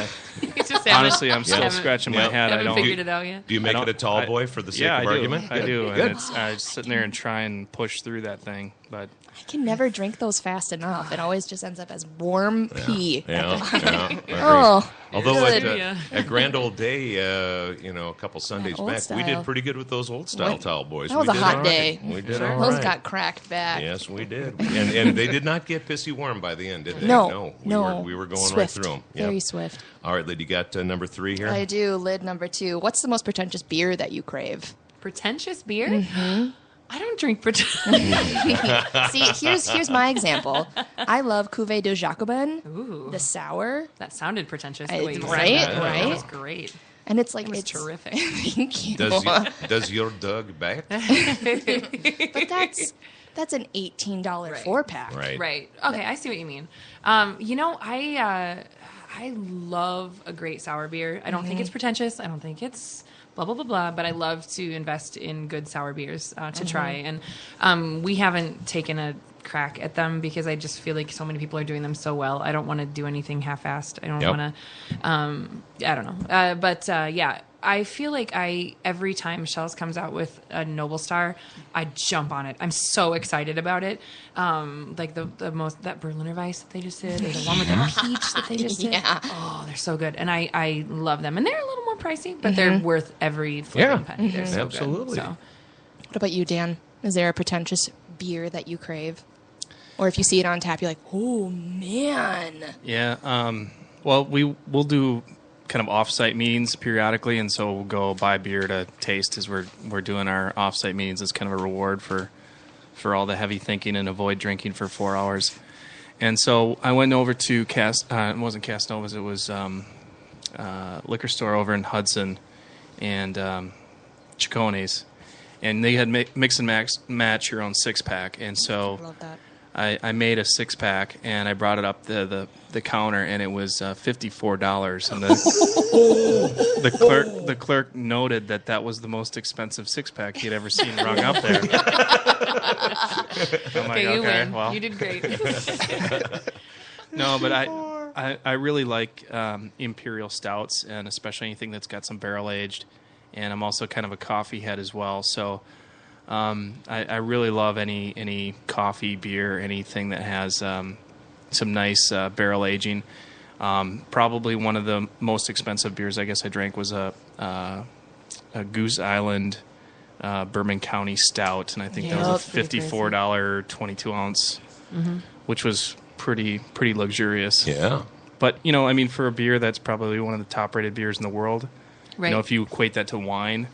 honestly, I'm still scratching my head. I Haven't don't. figured it out yet. Do you make I it a don't- tall I- boy for the sake Yeah, of I do. argument? I do. Good. And I just sitting there and try and push through that thing. But I can never drink those fast enough. It always just ends up as warm pee. Yeah. Agreed. Oh, Although good. at Grand Old Day, a couple Sundays old back, we did style. pretty good with those old style What? tall boys. That was We a did hot all right. day. We did Sure. all Those right. got cracked back. Yes, we did. And they did not get pissy warm by the end, did they? No, We were going swift. right through them. Very swift. All right, Lyd, you got number 3 here? I do. Lid number 2. What's the most pretentious beer that you crave? Pretentious beer? Mm-hmm. I don't drink pretentious. See, here's my example. I love Cuvée de Jacobin, Ooh, the sour, that sounded pretentious. I- The way you right, said that. right. That was great. and it's like It was it's terrific. Thank you. Does your dog bat? But that's an $18 4-pack. Right. Right. Okay, I see what you mean. I love a great sour beer. I don't think it's pretentious. I don't think it's blah blah blah blah. But I love to invest in good sour beers to try. And we haven't taken a crack at them because I just feel like so many people are doing them so well. I don't want to do anything half-assed. I don't Yep. want to. I don't know. But yeah. I feel like every time Schell's comes out with a Noble Star, I jump on it. I'm so excited about it. Like that Berliner Weiss that they just did, or the one with the peach that they just did. Yeah. Oh, they're so good, and I love them. And they're a little more pricey, but they're worth every flipping penny. They're so absolutely. good. So. What about you, Dan? Is there a pretentious beer that you crave? Or if you see it on tap, you're like, oh, man. yeah, well, we'll do kind of off-site meetings periodically, and so we'll go buy beer to taste as we're doing our off-site meetings as kind of a reward for all the heavy thinking and avoid drinking for 4 hours. And so I went over to it wasn't Castanova's, it was liquor store over in Hudson, and Chiccone's, and they had mix and match your own 6-pack, and so Love that. I made a 6-pack and I brought it up the counter, and it was $54, and the clerk noted that was the most expensive 6-pack he'd ever seen rung up there. I'm like, You win. well, You did great. no, but I really like imperial stouts, and especially anything that's got some barrel aged, and I'm also kind of a coffee head as well, so. I really love any coffee, beer, anything that has some nice barrel aging. Probably one of the most expensive beers I guess I drank was a Goose Island Bourbon County Stout, and I think that was a $54 22-ounce, which was pretty luxurious. Yeah. But, I mean, for a beer that's probably one of the top-rated beers in the world, Right. if you equate that to wine...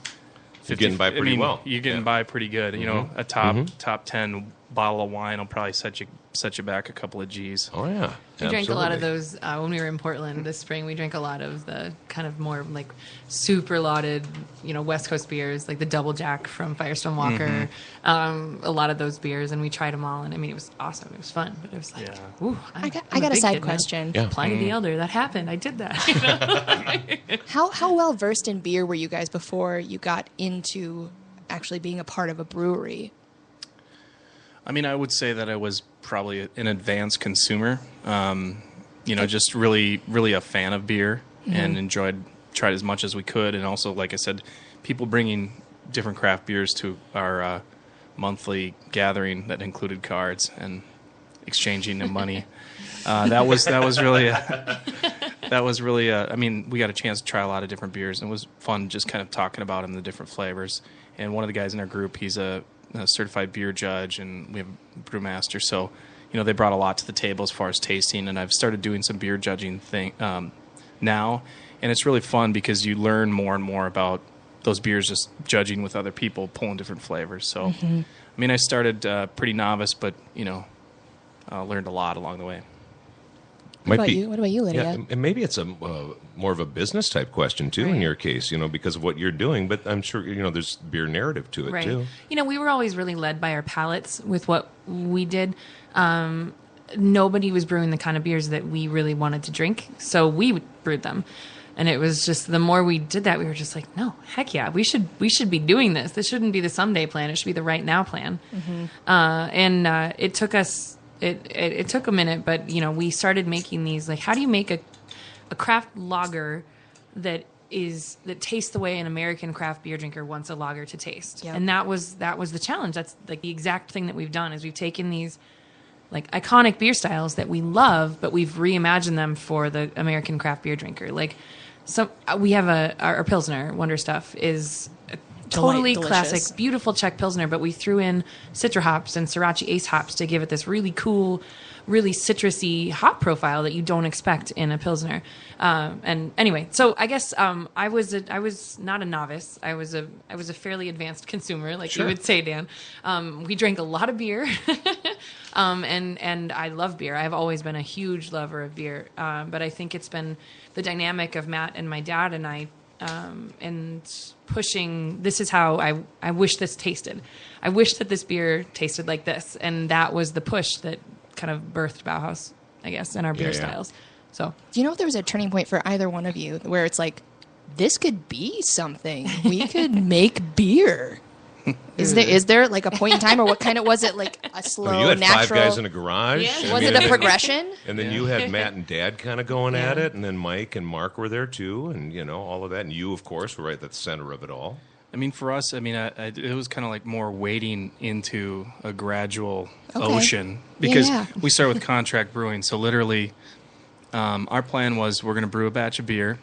You're getting by pretty well. You're getting by pretty good. A top 10 bottle of wine will probably set you back a couple of G's. Oh, yeah. We drank a lot of Absolutely. those when we were in Portland this spring. We drank a lot of the kind of more like super lauded, West Coast beers, like the Double Jack from Firestone Walker. A lot of those beers, and we tried them all. And I mean, it was awesome. It was fun, but it was like, Yeah. ooh, I got a side question. Yeah. Pliny the Elder. That happened. I did that. How well versed in beer were you guys before you got into actually being a part of a brewery? I mean, I would say that I was probably an advanced consumer. Just really a fan of beer and tried as much as we could. And also, like I said, people bringing different craft beers to our monthly gathering that included cards and exchanging the money. That was really I mean, we got a chance to try a lot of different beers, and it was fun just kind of talking about them, the different flavors. And one of the guys in our group, he's a certified beer judge, and we have a brewmaster. So, they brought a lot to the table as far as tasting, and I've started doing some beer judging now, and it's really fun because you learn more and more about those beers just judging with other people, pulling different flavors. So, I mean, I started pretty novice, but, learned a lot along the way. What about you, Lydia? Yeah, and maybe it's a more of a business type question too in your case, because of what you're doing. But I'm sure there's beer narrative to it right. too. We were always really led by our palates with what we did. Nobody was brewing the kind of beers that we really wanted to drink, so we brewed them. And it was just the more we did that, we were just like, no, heck yeah, we should be doing this. This shouldn't be the someday plan; it should be the right now plan. It took us. It took a minute, but we started making these. Like, how do you make a craft lager that tastes the way an American craft beer drinker wants a lager to taste? Yep. And that was the challenge. That's like the exact thing that we've done is we've taken these like iconic beer styles that we love, but we've reimagined them for the American craft beer drinker. Like, we have our Pilsner Wonder Stuff is totally Delicious. classic, beautiful Czech Pilsner, but we threw in Citra hops and Sriracha Ace hops to give it this really cool, really citrusy hop profile that you don't expect in a Pilsner. And anyway, so I guess I was not a novice. I was a fairly advanced consumer, like you would say, Dan. We drank a lot of beer, and I love beer. I've always been a huge lover of beer, but I think it's been the dynamic of Matt and my dad and I. And pushing, this is how I wish this tasted. I wish that this beer tasted like this. And that was the push that kind of birthed Bauhaus, I guess, and our beer styles. So, Do you know if there was a turning point for either one of you where it's like, this could be something? We could make beer. Is there like a point in time, or what kind of was it, like a slow, You had natural? 5 guys in a garage. Yeah. Was it a progression? And then you had Matt and Dad kind of going at it, and then Mike and Mark were there too, and all of that, and you, of course, were right at the center of it all. I mean, for us, it was kind of like more wading into a gradual ocean because we started with contract brewing. So literally, our plan was we're going to brew a batch of beer,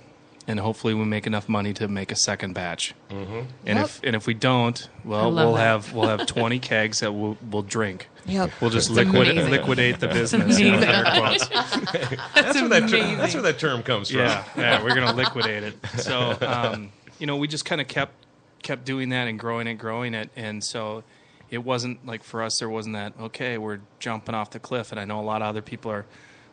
and hopefully we make enough money to make a second batch. Mm-hmm. And if we don't, well, we'll have 20 kegs that we'll drink. Yep. We'll just amazing. liquidate the business. amazing. Air quotes. That's where that term comes from. Yeah, we're gonna liquidate it. So, we just kind of kept doing that and growing it, and so it wasn't like for us there wasn't that we're jumping off the cliff. And I know a lot of other people are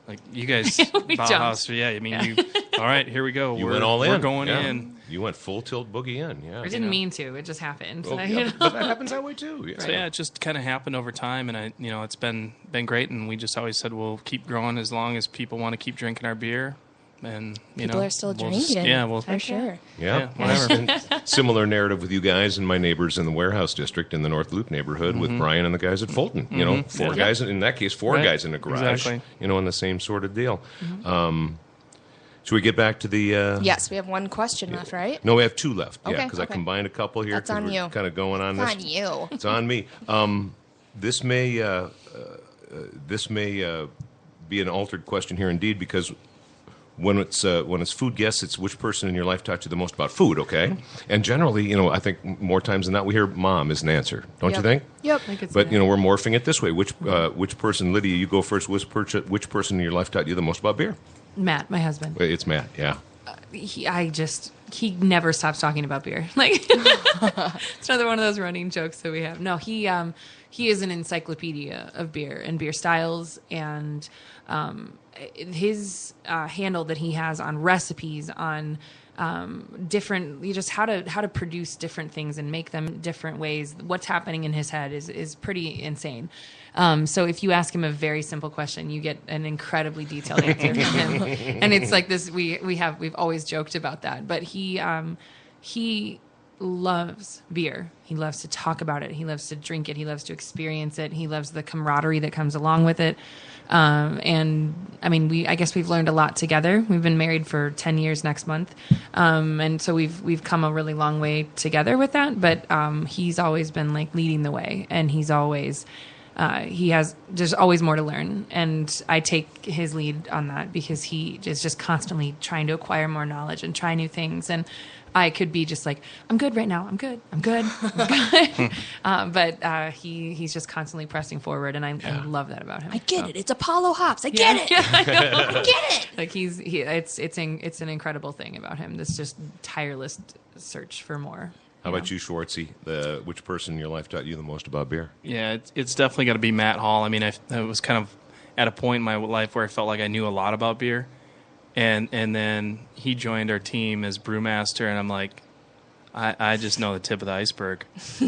like, you guys, We Bauhaus, jumped. I mean, All right, here we go. You went all in. We're going Yeah. in. You went full tilt boogie in. Yeah. I didn't mean to. It just happened. Well, You yeah, know? but that happens that way too. Yeah. So yeah, it just kind of happened over time, and it's been great. And we just always said we'll keep growing as long as people want to keep drinking our beer. And People are still we'll drinking. we'll for sure. Yeah, Yeah, whatever. And similar narrative with you guys and my neighbors in the warehouse district in the North Loop neighborhood with Brian and the guys at Fulton. You know, four guys in that case, four Right. guys in a garage. Exactly. You know, in the same sort of deal. Should we get back to the? Yes, we have one question left, right? No, we have two left. Yeah, Okay, because I okay. combined a couple here. That's 'cause on we're you. Kind of going on It's this. on you. It's on me. This may be an altered question here, indeed, because when it's food guests, it's which person in your life taught you the most about food. Okay, and generally, I think more times than not, we hear mom is an answer. Don't you Yep. think? Yep. I could see But that. we're morphing it this way. Which person, Lydia, you go first. Which person in your life taught you the most about beer? Matt, my husband. It's Matt. Yeah. He never stops talking about beer. Like it's another one of those running jokes that we have. No, he is an encyclopedia of beer and beer styles, and his handle that he has on recipes, on different, just how to produce different things and make them different ways. What's happening in his head is pretty insane. So if you ask him a very simple question, you get an incredibly detailed answer from him. And it's like this, we've always joked about that, but he loves beer. He loves to talk about it. He loves to drink it. He loves to experience it. He loves the camaraderie that comes along with it. And I mean, I guess we've learned a lot together. We've been married for 10 years next month. And so we've come a really long way together with that. But, he's always been like leading the way, and he's always, there's always more to learn. And I take his lead on that because he is just constantly trying to acquire more knowledge and try new things. And I could be just like, I'm good right now. I'm good. But he's just constantly pressing forward, and I love that about him. I get it. It's Apollo hops. I get it. I get it. Like it's an incredible thing about him. This just tireless search for more. How about you, Schwartzy? Which person in your life taught you the most about beer? Yeah, it's definitely got to be Matt Hall. I mean, I was kind of at a point in my life where I felt like I knew a lot about beer, and then he joined our team as brewmaster, and I'm like, I just know the tip of the iceberg,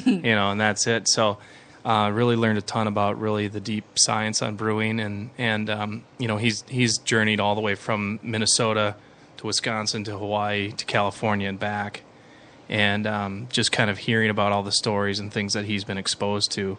and that's it. So really learned a ton about really the deep science on brewing, and he's journeyed all the way from Minnesota to Wisconsin to Hawaii to California and back. And just kind of hearing about all the stories and things that he's been exposed to,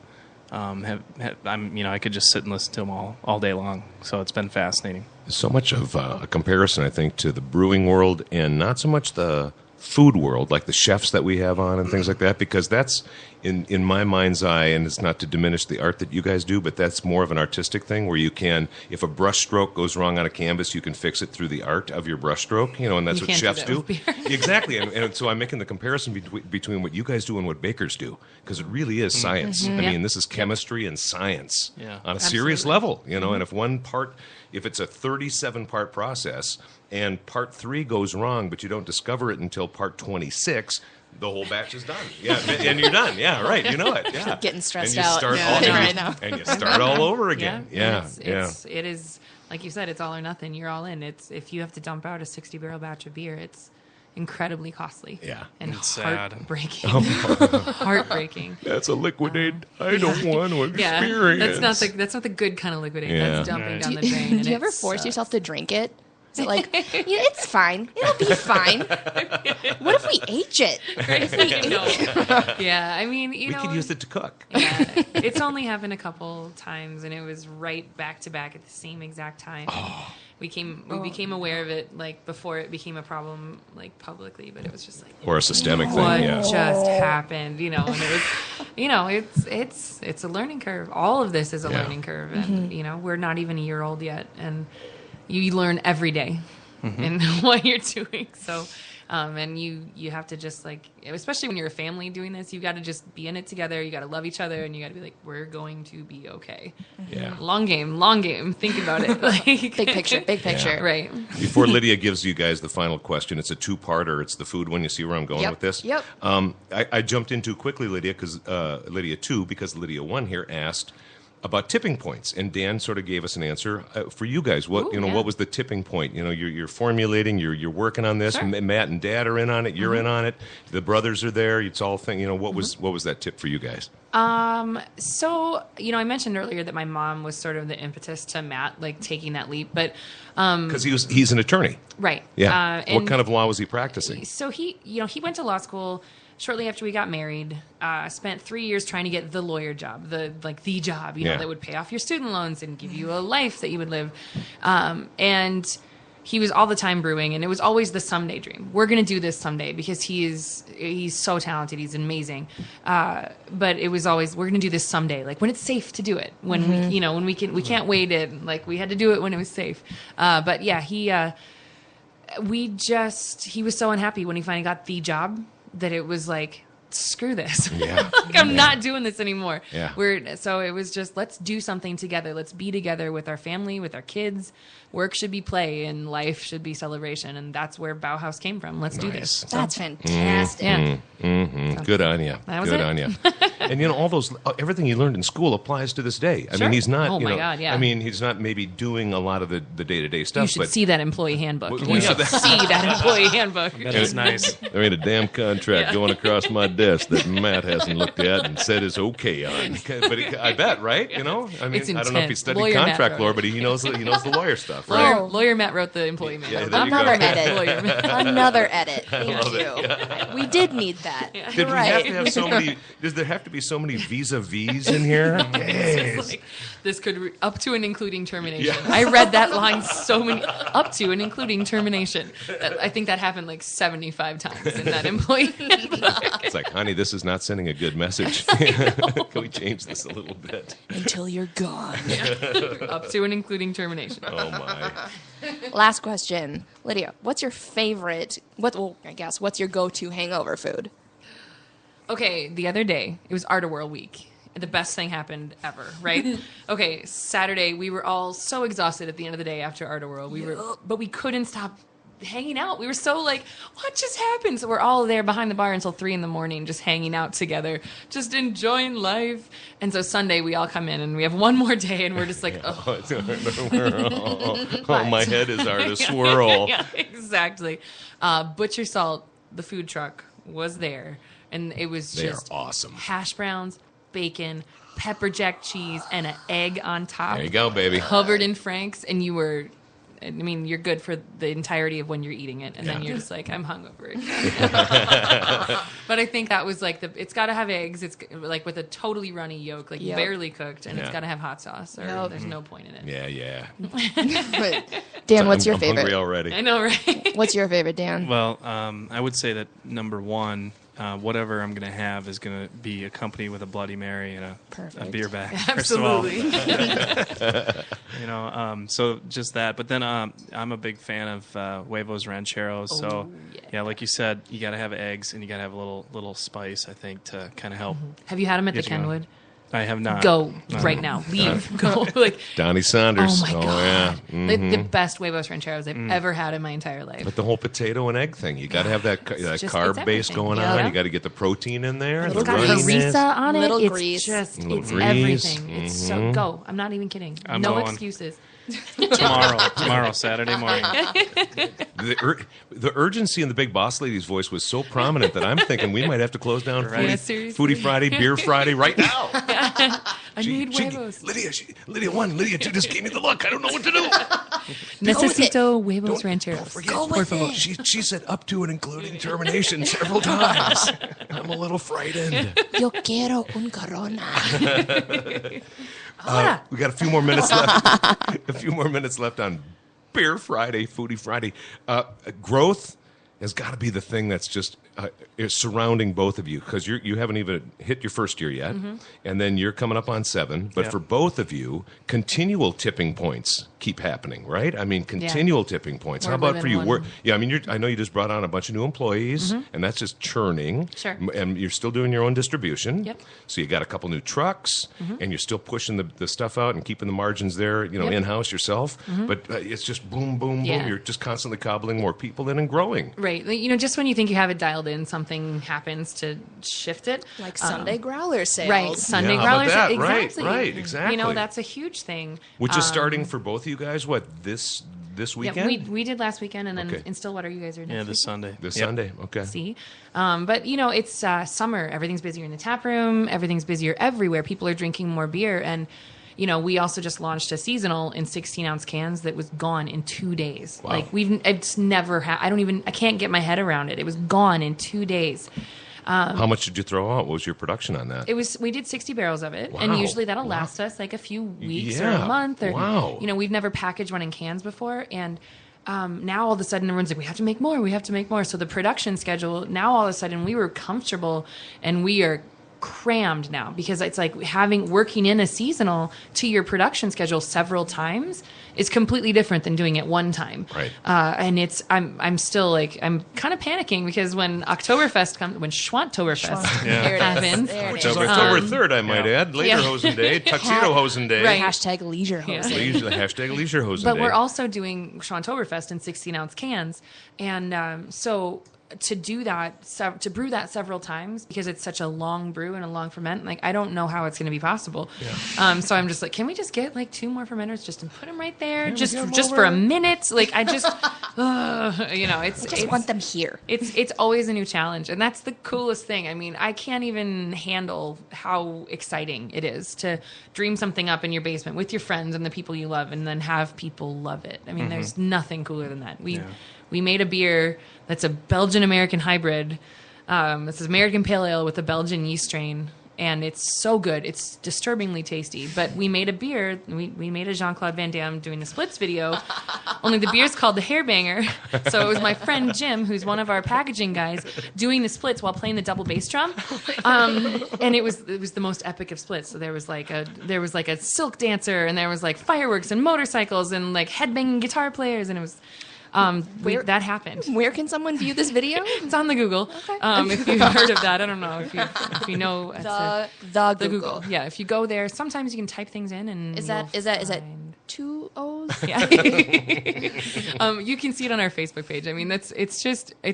I could just sit and listen to him all day long. So it's been fascinating. So much of a comparison, I think, to the brewing world and not so much the food world, like the chefs that we have on and things like that, because that's, in my mind's eye, and it's not to diminish the art that you guys do, but that's more of an artistic thing where you can, if a brush stroke goes wrong on a canvas, you can fix it through the art of your brush stroke, and that's You what can't do chefs that do. with beer. Exactly, and so I'm making the comparison between what you guys do and what bakers do, because it really is science. I mean, this is chemistry and science on a serious level, and if it's a 37-part process and part 3 goes wrong, but you don't discover it until part 26, the whole batch is done. Yeah, and you're done. Yeah, right. You know it. Yeah. Getting stressed and you out. start Yeah. all, Right now. and you start all over again. Yeah, It is, like you said, it's all or nothing. You're all in. It's if you have to dump out a 60-barrel batch of beer, it's incredibly costly. Yeah. And It's sad. heartbreaking. Heartbreaking. That's a liquidate I don't want to Yeah, experience. that's not the good kind of liquidate. Yeah. That's dumping Right. down the drain. and Do you ever it force sucks. yourself to drink it? Is it like, it's fine. It'll be fine. What if we age it? Yeah, I mean, we could use it to cook. Yeah, it's only happened a couple times, and it was right back to back at the same exact time. We became aware of it like before it became a problem like publicly, but it was just like Or a systemic what thing. Yeah. just happened, and it was, it's a learning curve. All of this is a learning curve, and we're not even a year old yet, and you learn every day in what you're doing. So, and you have to just especially when you're a family doing this, you got to just be in it together. You got to love each other, and you got to be like, we're going to be okay. Yeah. Long game. Think about it. Big picture. Right. Before Lydia gives you guys the final question, it's a two-parter. It's the food one. You see where I'm going Yep, with this? yep. I jumped in too quickly, Lydia, because Lydia 1 here asked, about tipping points, and Dan sort of gave us an answer for you guys. What Ooh, yeah. what was the tipping point? You're formulating, you're working on this. Sure. Matt and Dad are in on it. You're in on it. The brothers are there. It's all thing. What was that tip for you guys? So, I mentioned earlier that my mom was sort of the impetus to Matt, like, taking that leap. But Because he's an attorney. right. Yeah. What And kind of law was he practicing? so he went to law school shortly after we got married. Spent 3 years trying to get the lawyer job, the job, Yeah. that would pay off your student loans and give you a life that you would live. And he was all the time brewing, and it was always the someday dream. We're going to do this someday, because he's so talented. He's amazing. But it was always, we're going to do this someday, like when it's safe to do it, when we can't wait it. Like, we had to do it when it was safe. But yeah, he was so unhappy when he finally got the job that it was like, screw this. Yeah. Like, I'm not doing this anymore. Yeah. So it was just, let's do something together. Let's be together with our family, with our kids. Work should be play and life should be celebration. And that's where Bauhaus came from. Let's do this. That's fantastic. Yeah. Good on you. That was Good it. on you. And all those, everything you learned in school applies to this day. I Sure. mean, he's not. Oh, my God, yeah. I mean, he's not maybe doing a lot of the day-to-day stuff. You should but see that employee handbook. Well, You yeah. should see that employee handbook. That is nice. There ain't a damn contract Yeah. going across my desk that Matt hasn't looked at and said is okay on. But I bet, right? I mean, It's I don't know if he intense. studied Lawyer Matt contract wrote law, it. but he knows the lawyer stuff, right? Lawyer Matt wrote the employee Yeah, manual. there you go. Another Lawyer edit. Matt. Another edit. Thank love you. We did need that. Did You're we right. have to have so many? Does there have to be so many vis-a-vis in here? It's like, this could up to and including termination. Yeah. I read that line so many, up to and including termination. I think that happened like 75 times in that employee handbook. It's like, honey, this is not sending a good message. Can we change this a little bit? Until you're gone. Up to and including termination. Oh my! Last question. Lydia, what's your favorite, what's your go-to hangover food? Okay, the other day, it was Art of World Week. The best thing happened ever, right? Okay, Saturday, we were all so exhausted at the end of the day after Art of World. But we couldn't stop hanging out. We were so like, what just happened? So we're all there behind the bar until 3 a.m, just hanging out together, just enjoying life. And so Sunday, we all come in and we have one more day, and we're just like, oh. Oh, my head is hard to swirl. Yeah, exactly. Butcher Salt, the food truck, was there. And it was They are just awesome. hash browns, bacon, pepper jack cheese, and an egg on top. There you go, baby. Covered in Frank's, and you're good for the entirety of when you're eating it, and then Yeah. you're just like, I'm hungover again. But I think that was like it's got to have eggs. It's like with a totally runny yolk, like Yep. barely cooked, and it's Yeah. got to have hot sauce, or Yep. there's no point in it. Yeah. But Dan, what's your I'm hungry favorite? already. I know, right? What's your favorite, Dan? Well, I would say that number one, whatever I'm going to have is going to be accompanied with a Bloody Mary and a Perfect. beer bag. First of all. Absolutely. So just that. But then I'm a big fan of huevos rancheros. So yeah, like you said, you got to have eggs and you got to have a little spice, I think, to kind of help. Have you had them at the Get you going. Kenwood? I have not. Go No. right now. Leave. Go. Like, Donnie Saunders. oh my god, yeah. the best huevos rancheros I've ever had in my entire life. But the whole potato and egg thing, you got to have that just- carb it's base everything. going Yeah. on. You got to get the protein in there. Little the It's got runniness. harissa on it. Little It's grease. just Little it's grease. everything. It's so go. I'm not even kidding. I'm no going. excuses. Tomorrow, Saturday morning. The urgency in the Big Boss Lady's voice was so prominent that I'm thinking we might have to close down Right. Yeah, Foodie, seriously. Foodie Friday, Beer Friday right now. I need huevos. Lydia 1, Lydia 2 just gave me the look. I don't know what to do. Necesito huevos rancheros. Forget, Go with it. She said up to and including termination several times. I'm a little frightened. Yo quiero un corona. We got a few more minutes left. A few more minutes left on Beer Friday, Foodie Friday. Growth has got to be the thing that's just is surrounding both of you, because you haven't even hit your first year yet, and then you're coming up on 7. But Yep. for both of you, continual tipping points keep happening, right? I mean, continual tipping points. We're How about for living you? one. I mean, I know you just brought on a bunch of new employees, and that's just churning. Sure. And you're still doing your own distribution. Yep. So you got a couple new trucks, and you're still pushing the stuff out and keeping the margins there, Yep. in-house yourself. But it's just boom, boom, Yeah. boom. You're just constantly cobbling more people in and growing. Right. Right. Like, you know, just when you think you have it dialed in, something happens to shift it. Like Sunday growler sales. Right. Sunday Yeah, how about growlers. that? Exactly. Right, exactly. You know, that's a huge thing. Which is starting for both of you guys, what, this weekend? Yeah, we did last weekend, and then Okay. in Stillwater, you guys are next Yeah, week. this Sunday. This Yep. Sunday, okay. See, but you know, it's summer. Everything's busier in the tap room. Everything's busier everywhere. People are drinking more beer, and you know, we also just launched a seasonal in 16-ounce cans that was gone in 2 days. Wow. Like it's never I can't get my head around it. It was gone in 2 days. How much did you throw out? What was your production on that? We did 60 barrels of it, Wow. and usually that'll last us like a few weeks or Yeah. a month, or Wow. you know, we've never packaged one in cans before, and now all of a sudden everyone's like, we have to make more, we have to make more. So the production schedule now, all of a sudden, we were comfortable, and we are crammed now, because it's like working in a seasonal to your production schedule several times is completely different than doing it one time. Right. And I'm still like, I'm kind of panicking, because when Oktoberfest comes, when Schwantoberfest There it is. happens, There it Which is. is October 3rd, I might add. Yeah. Lederhosen Day, Tuxedohosen Day. Right. Hashtag leisure hosting. Hashtag Leisurehosen But Day. we're also doing Schwantoberfest in 16-ounce cans, and so to do that, to brew that several times, because it's such a long brew and a long ferment, like I don't know how it's going to be possible. So I'm just like, can we just get like 2 more fermenters just and put them right there, just for a minute? Like I just, you know, I just want them here. It's always a new challenge, and that's the coolest thing. I mean, I can't even handle how exciting it is to dream something up in your basement with your friends and the people you love, and then have people love it. I mean, there's nothing cooler than that. We made a beer that's a Belgian American hybrid. This is American Pale Ale with a Belgian yeast strain. And it's so good. It's disturbingly tasty. But we made a beer. We made a Jean-Claude Van Damme doing the splits video. Only the beer's called the Hairbanger. So it was my friend Jim, who's one of our packaging guys, doing the splits while playing the double bass drum. And it was the most epic of splits. So there was like a silk dancer, and there was like fireworks and motorcycles and like headbanging guitar players, and it was. That happened. Where can someone view this video? It's on the Google. If you've heard of that, I don't know if you know The the Google. Google. Yeah, if you go there, sometimes you can type things in, and Is that find- 2 O's? Yeah. You can see it on our Facebook page. I mean, it's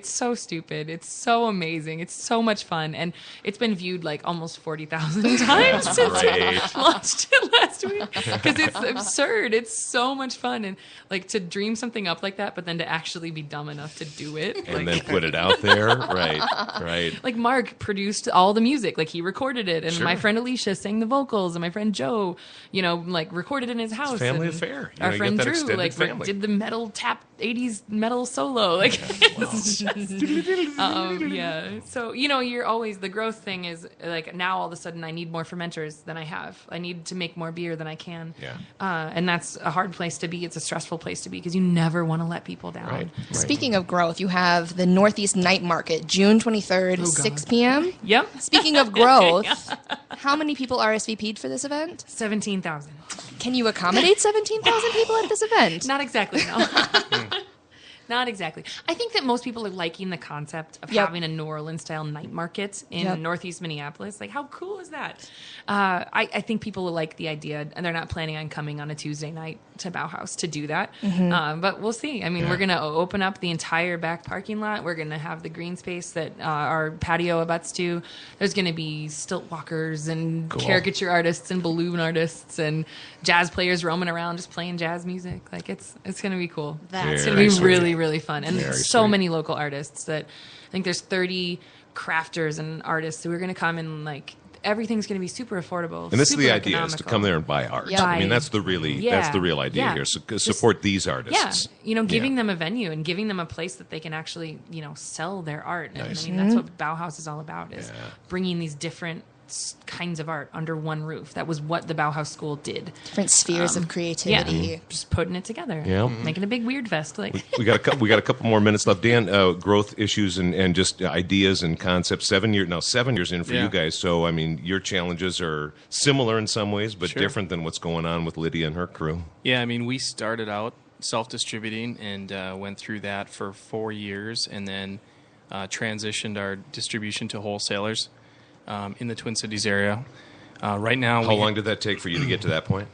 so stupid. It's so amazing. It's so much fun, and it's been viewed like almost 40,000 times since we launched it last week, because it's absurd. It's so much fun, and like to dream something up like that, but then to actually be dumb enough to do it, and like, then put it out there. Right. like Mark produced all the music, like he recorded it, and Sure. my friend Alicia sang the vocals, and my friend Joe, you know, like recorded in his house. family and affair. You Our know, you friend get that Drew, extended like family. did the metal tap 80s metal solo, like it's just, yeah. So you know, you're always the growth thing is like now all of a sudden I need more fermenters than I have. I need to make more beer than I can. Yeah. And that's a hard place to be. It's a stressful place to be, because you never want to let people down. Right. Speaking of growth, you have the Northeast Night Market, June 23rd, 6 p.m. Yep. Speaking of growth, how many people RSVP'd for this event? 17,000. Can you accommodate 17,000 people at this event? Not exactly, no. Not exactly. I think that most people are liking the concept of Yep. having a New Orleans-style night market in Yep. Northeast Minneapolis. Like, how cool is that? I think people will like the idea, and they're not planning on coming on a Tuesday night to Bauhaus to do that. But we'll see. I mean, we're going to open up the entire back parking lot. We're going to have the green space that our patio abuts to. There's going to be stilt walkers and caricature artists and balloon artists and jazz players roaming around just playing jazz music. Like, it's going to be cool. That's It's going to be sweet. really, really fun. And Very so sweet. many local artists that I think there's 30 crafters and artists who are going to come, and like everything's going to be super affordable. And this is super the idea, is to economical. come there and buy art. Yeah. I mean, that's the real idea Yeah. here. So, support these Yeah, artists. you know, giving Yeah. them a venue and giving them a place that they can actually, you know, sell their art. And Nice. I mean, that's what Bauhaus is all about, is Yeah. bringing these different kinds of art under one roof. That was what the Bauhaus School did. Different spheres of creativity. Just putting it together. Yeah. Making a big weird fest. Like, We got a couple more minutes left. Dan, growth issues and just ideas and concepts. 7 years in for Yeah. you guys. So I mean, your challenges are similar in some ways, but Sure. different than what's going on with Lydia and her crew. Yeah, I mean, we started out self-distributing and went through that for 4 years, and then transitioned our distribution to wholesalers in the Twin Cities area. Right now, How long did that take for you to get to that point?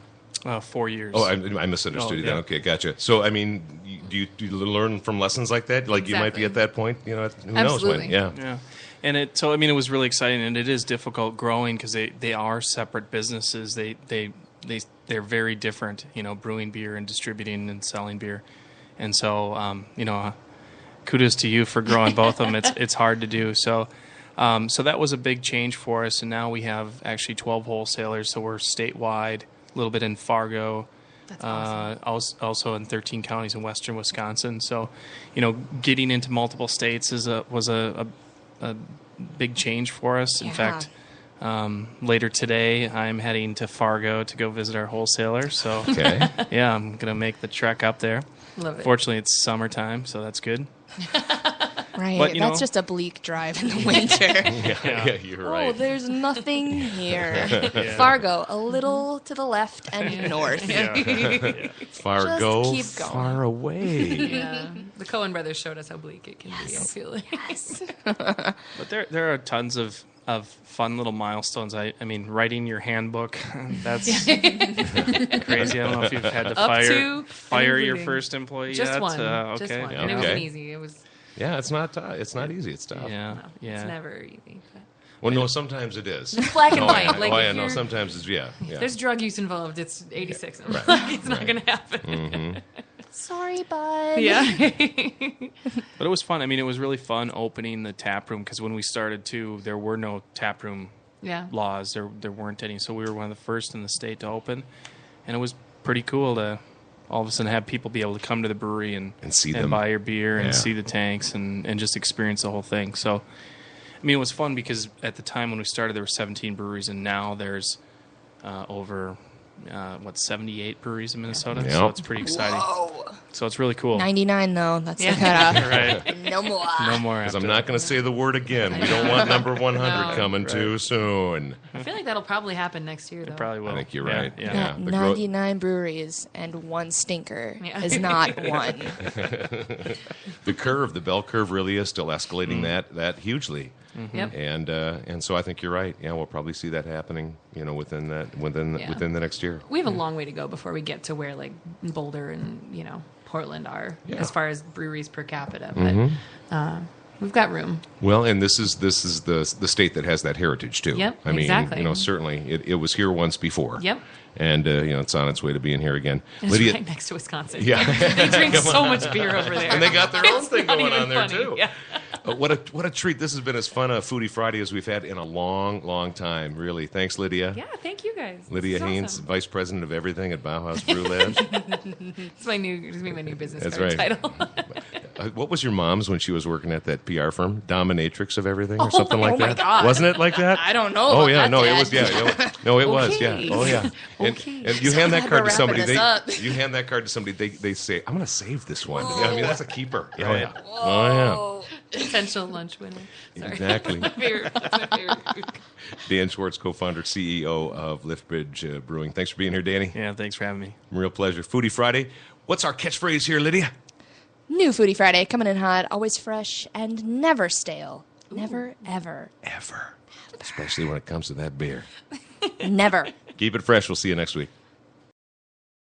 4 years. Oh, I misunderstood you then. yeah. Okay, gotcha. So, I mean, do you learn from lessons like that? Like you might be Exactly. at that point, who knows when? Absolutely. Yeah. Yeah. And it was really exciting, and it is difficult growing because they are separate businesses. They're very different, brewing beer and distributing and selling beer. And so, kudos to you for growing both of them. It's hard to do. So that was a big change for us. And now we have actually 12 wholesalers. So we're statewide, a little bit in Fargo. That's awesome. Also in 13 counties in western Wisconsin. So, getting into multiple states was a big change for us. In Yeah. fact, later today, I'm heading to Fargo to go visit our wholesaler. So, Okay. yeah, I'm going to make the trek up there. Love it. Fortunately, it's summertime, so that's good. Right. But, That's just a bleak drive in the winter. yeah, you're Oh, right. there's nothing here. Fargo, a little to the left and north. Fargo, Just keep going. far away. Yeah. The Coen brothers showed us how bleak it can be, I feel like. But there are tons of fun little milestones. I mean, writing your handbook, that's crazy. I don't know if you've had to Up to fire your including. first employee Just yet. one. Okay. Just one. Yeah, And it okay. wasn't easy. It was, Yeah, it's not easy. It's tough. Yeah. no, Yeah. it's never easy. But Well, no, sometimes it is. black and Oh, white. yeah. Like, Oh, if yeah, no, you're- sometimes it's, yeah. if there's drug use involved, it's 86. Right. It's not Right. going to happen. Sorry, bud. Yeah. But it was fun. I mean, it was really fun opening the tap room because when we started too, there were no tap room Yeah. laws. There weren't any, so we were one of the first in the state to open, and it was pretty cool to all of a sudden have people be able to come to the brewery and see them. buy your beer and Yeah. see the tanks and just experience the whole thing. So, I mean, it was fun because at the time when we started, there were 17 breweries, and now there's over 78 breweries in Minnesota. So Yep. it's pretty exciting. Whoa. So it's really cool. 99, though. That's Yeah. the cutoff. Right. No more. No more. Because after I'm not going to say the word again. We don't want number 100 No. coming too soon. I feel like that'll probably happen next year, though. Probably will. I think you're Yeah, right. Yeah. Yeah. the growth- 99 breweries and one stinker Yeah. is not one. The bell curve really is still escalating that hugely. Yep. And so I think you're right. Yeah, we'll probably see that happening, within the next year. We have a long way to go before we get to where, like, Boulder and, Portland are Yeah. as far as breweries per capita. But we've got room. Well, and this is the state that has that heritage too. Yep, I mean, exactly. certainly it was here once before. Yep. And it's on its way to being here again. It's Lydia, right next to Wisconsin. Yeah. They drink so much beer over there. and they got their own It's thing not going even on there funny. too. Yeah. What a treat! This has been as fun a Foodie Friday as we've had in a long time. Really, thanks, Lydia. Yeah, thank you guys. Lydia This is Haynes, awesome. Vice President of everything at Bauhaus Brew Labs. It's my new business That's card right. title. What was your mom's when she was working at that PR firm, Dominatrix of everything, or something like oh my that? God. Wasn't it like that? I don't know. Oh about yeah, that, no, it Dad. was. Yeah, no, it was. Yeah. Okay. Oh yeah. And, Okay. and you So hand that glad card we're to somebody. wrapping this up. You hand that card to somebody. They say, "I'm going to save this one." Yeah, I mean, that's a keeper. Oh yeah. Oh Potential lunch winner. yeah. Sorry. Exactly. That's my favorite. Dan Schwartz, co-founder, CEO of Liftbridge Brewing. Thanks for being here, Danny. Yeah, thanks for having me. Real pleasure. Foodie Friday. What's our catchphrase here, Lydia? New Foodie Friday, coming in hot, always fresh, and never stale. Never, ever, Ever. Especially when it comes to that beer. never. Keep it fresh. We'll see you next week.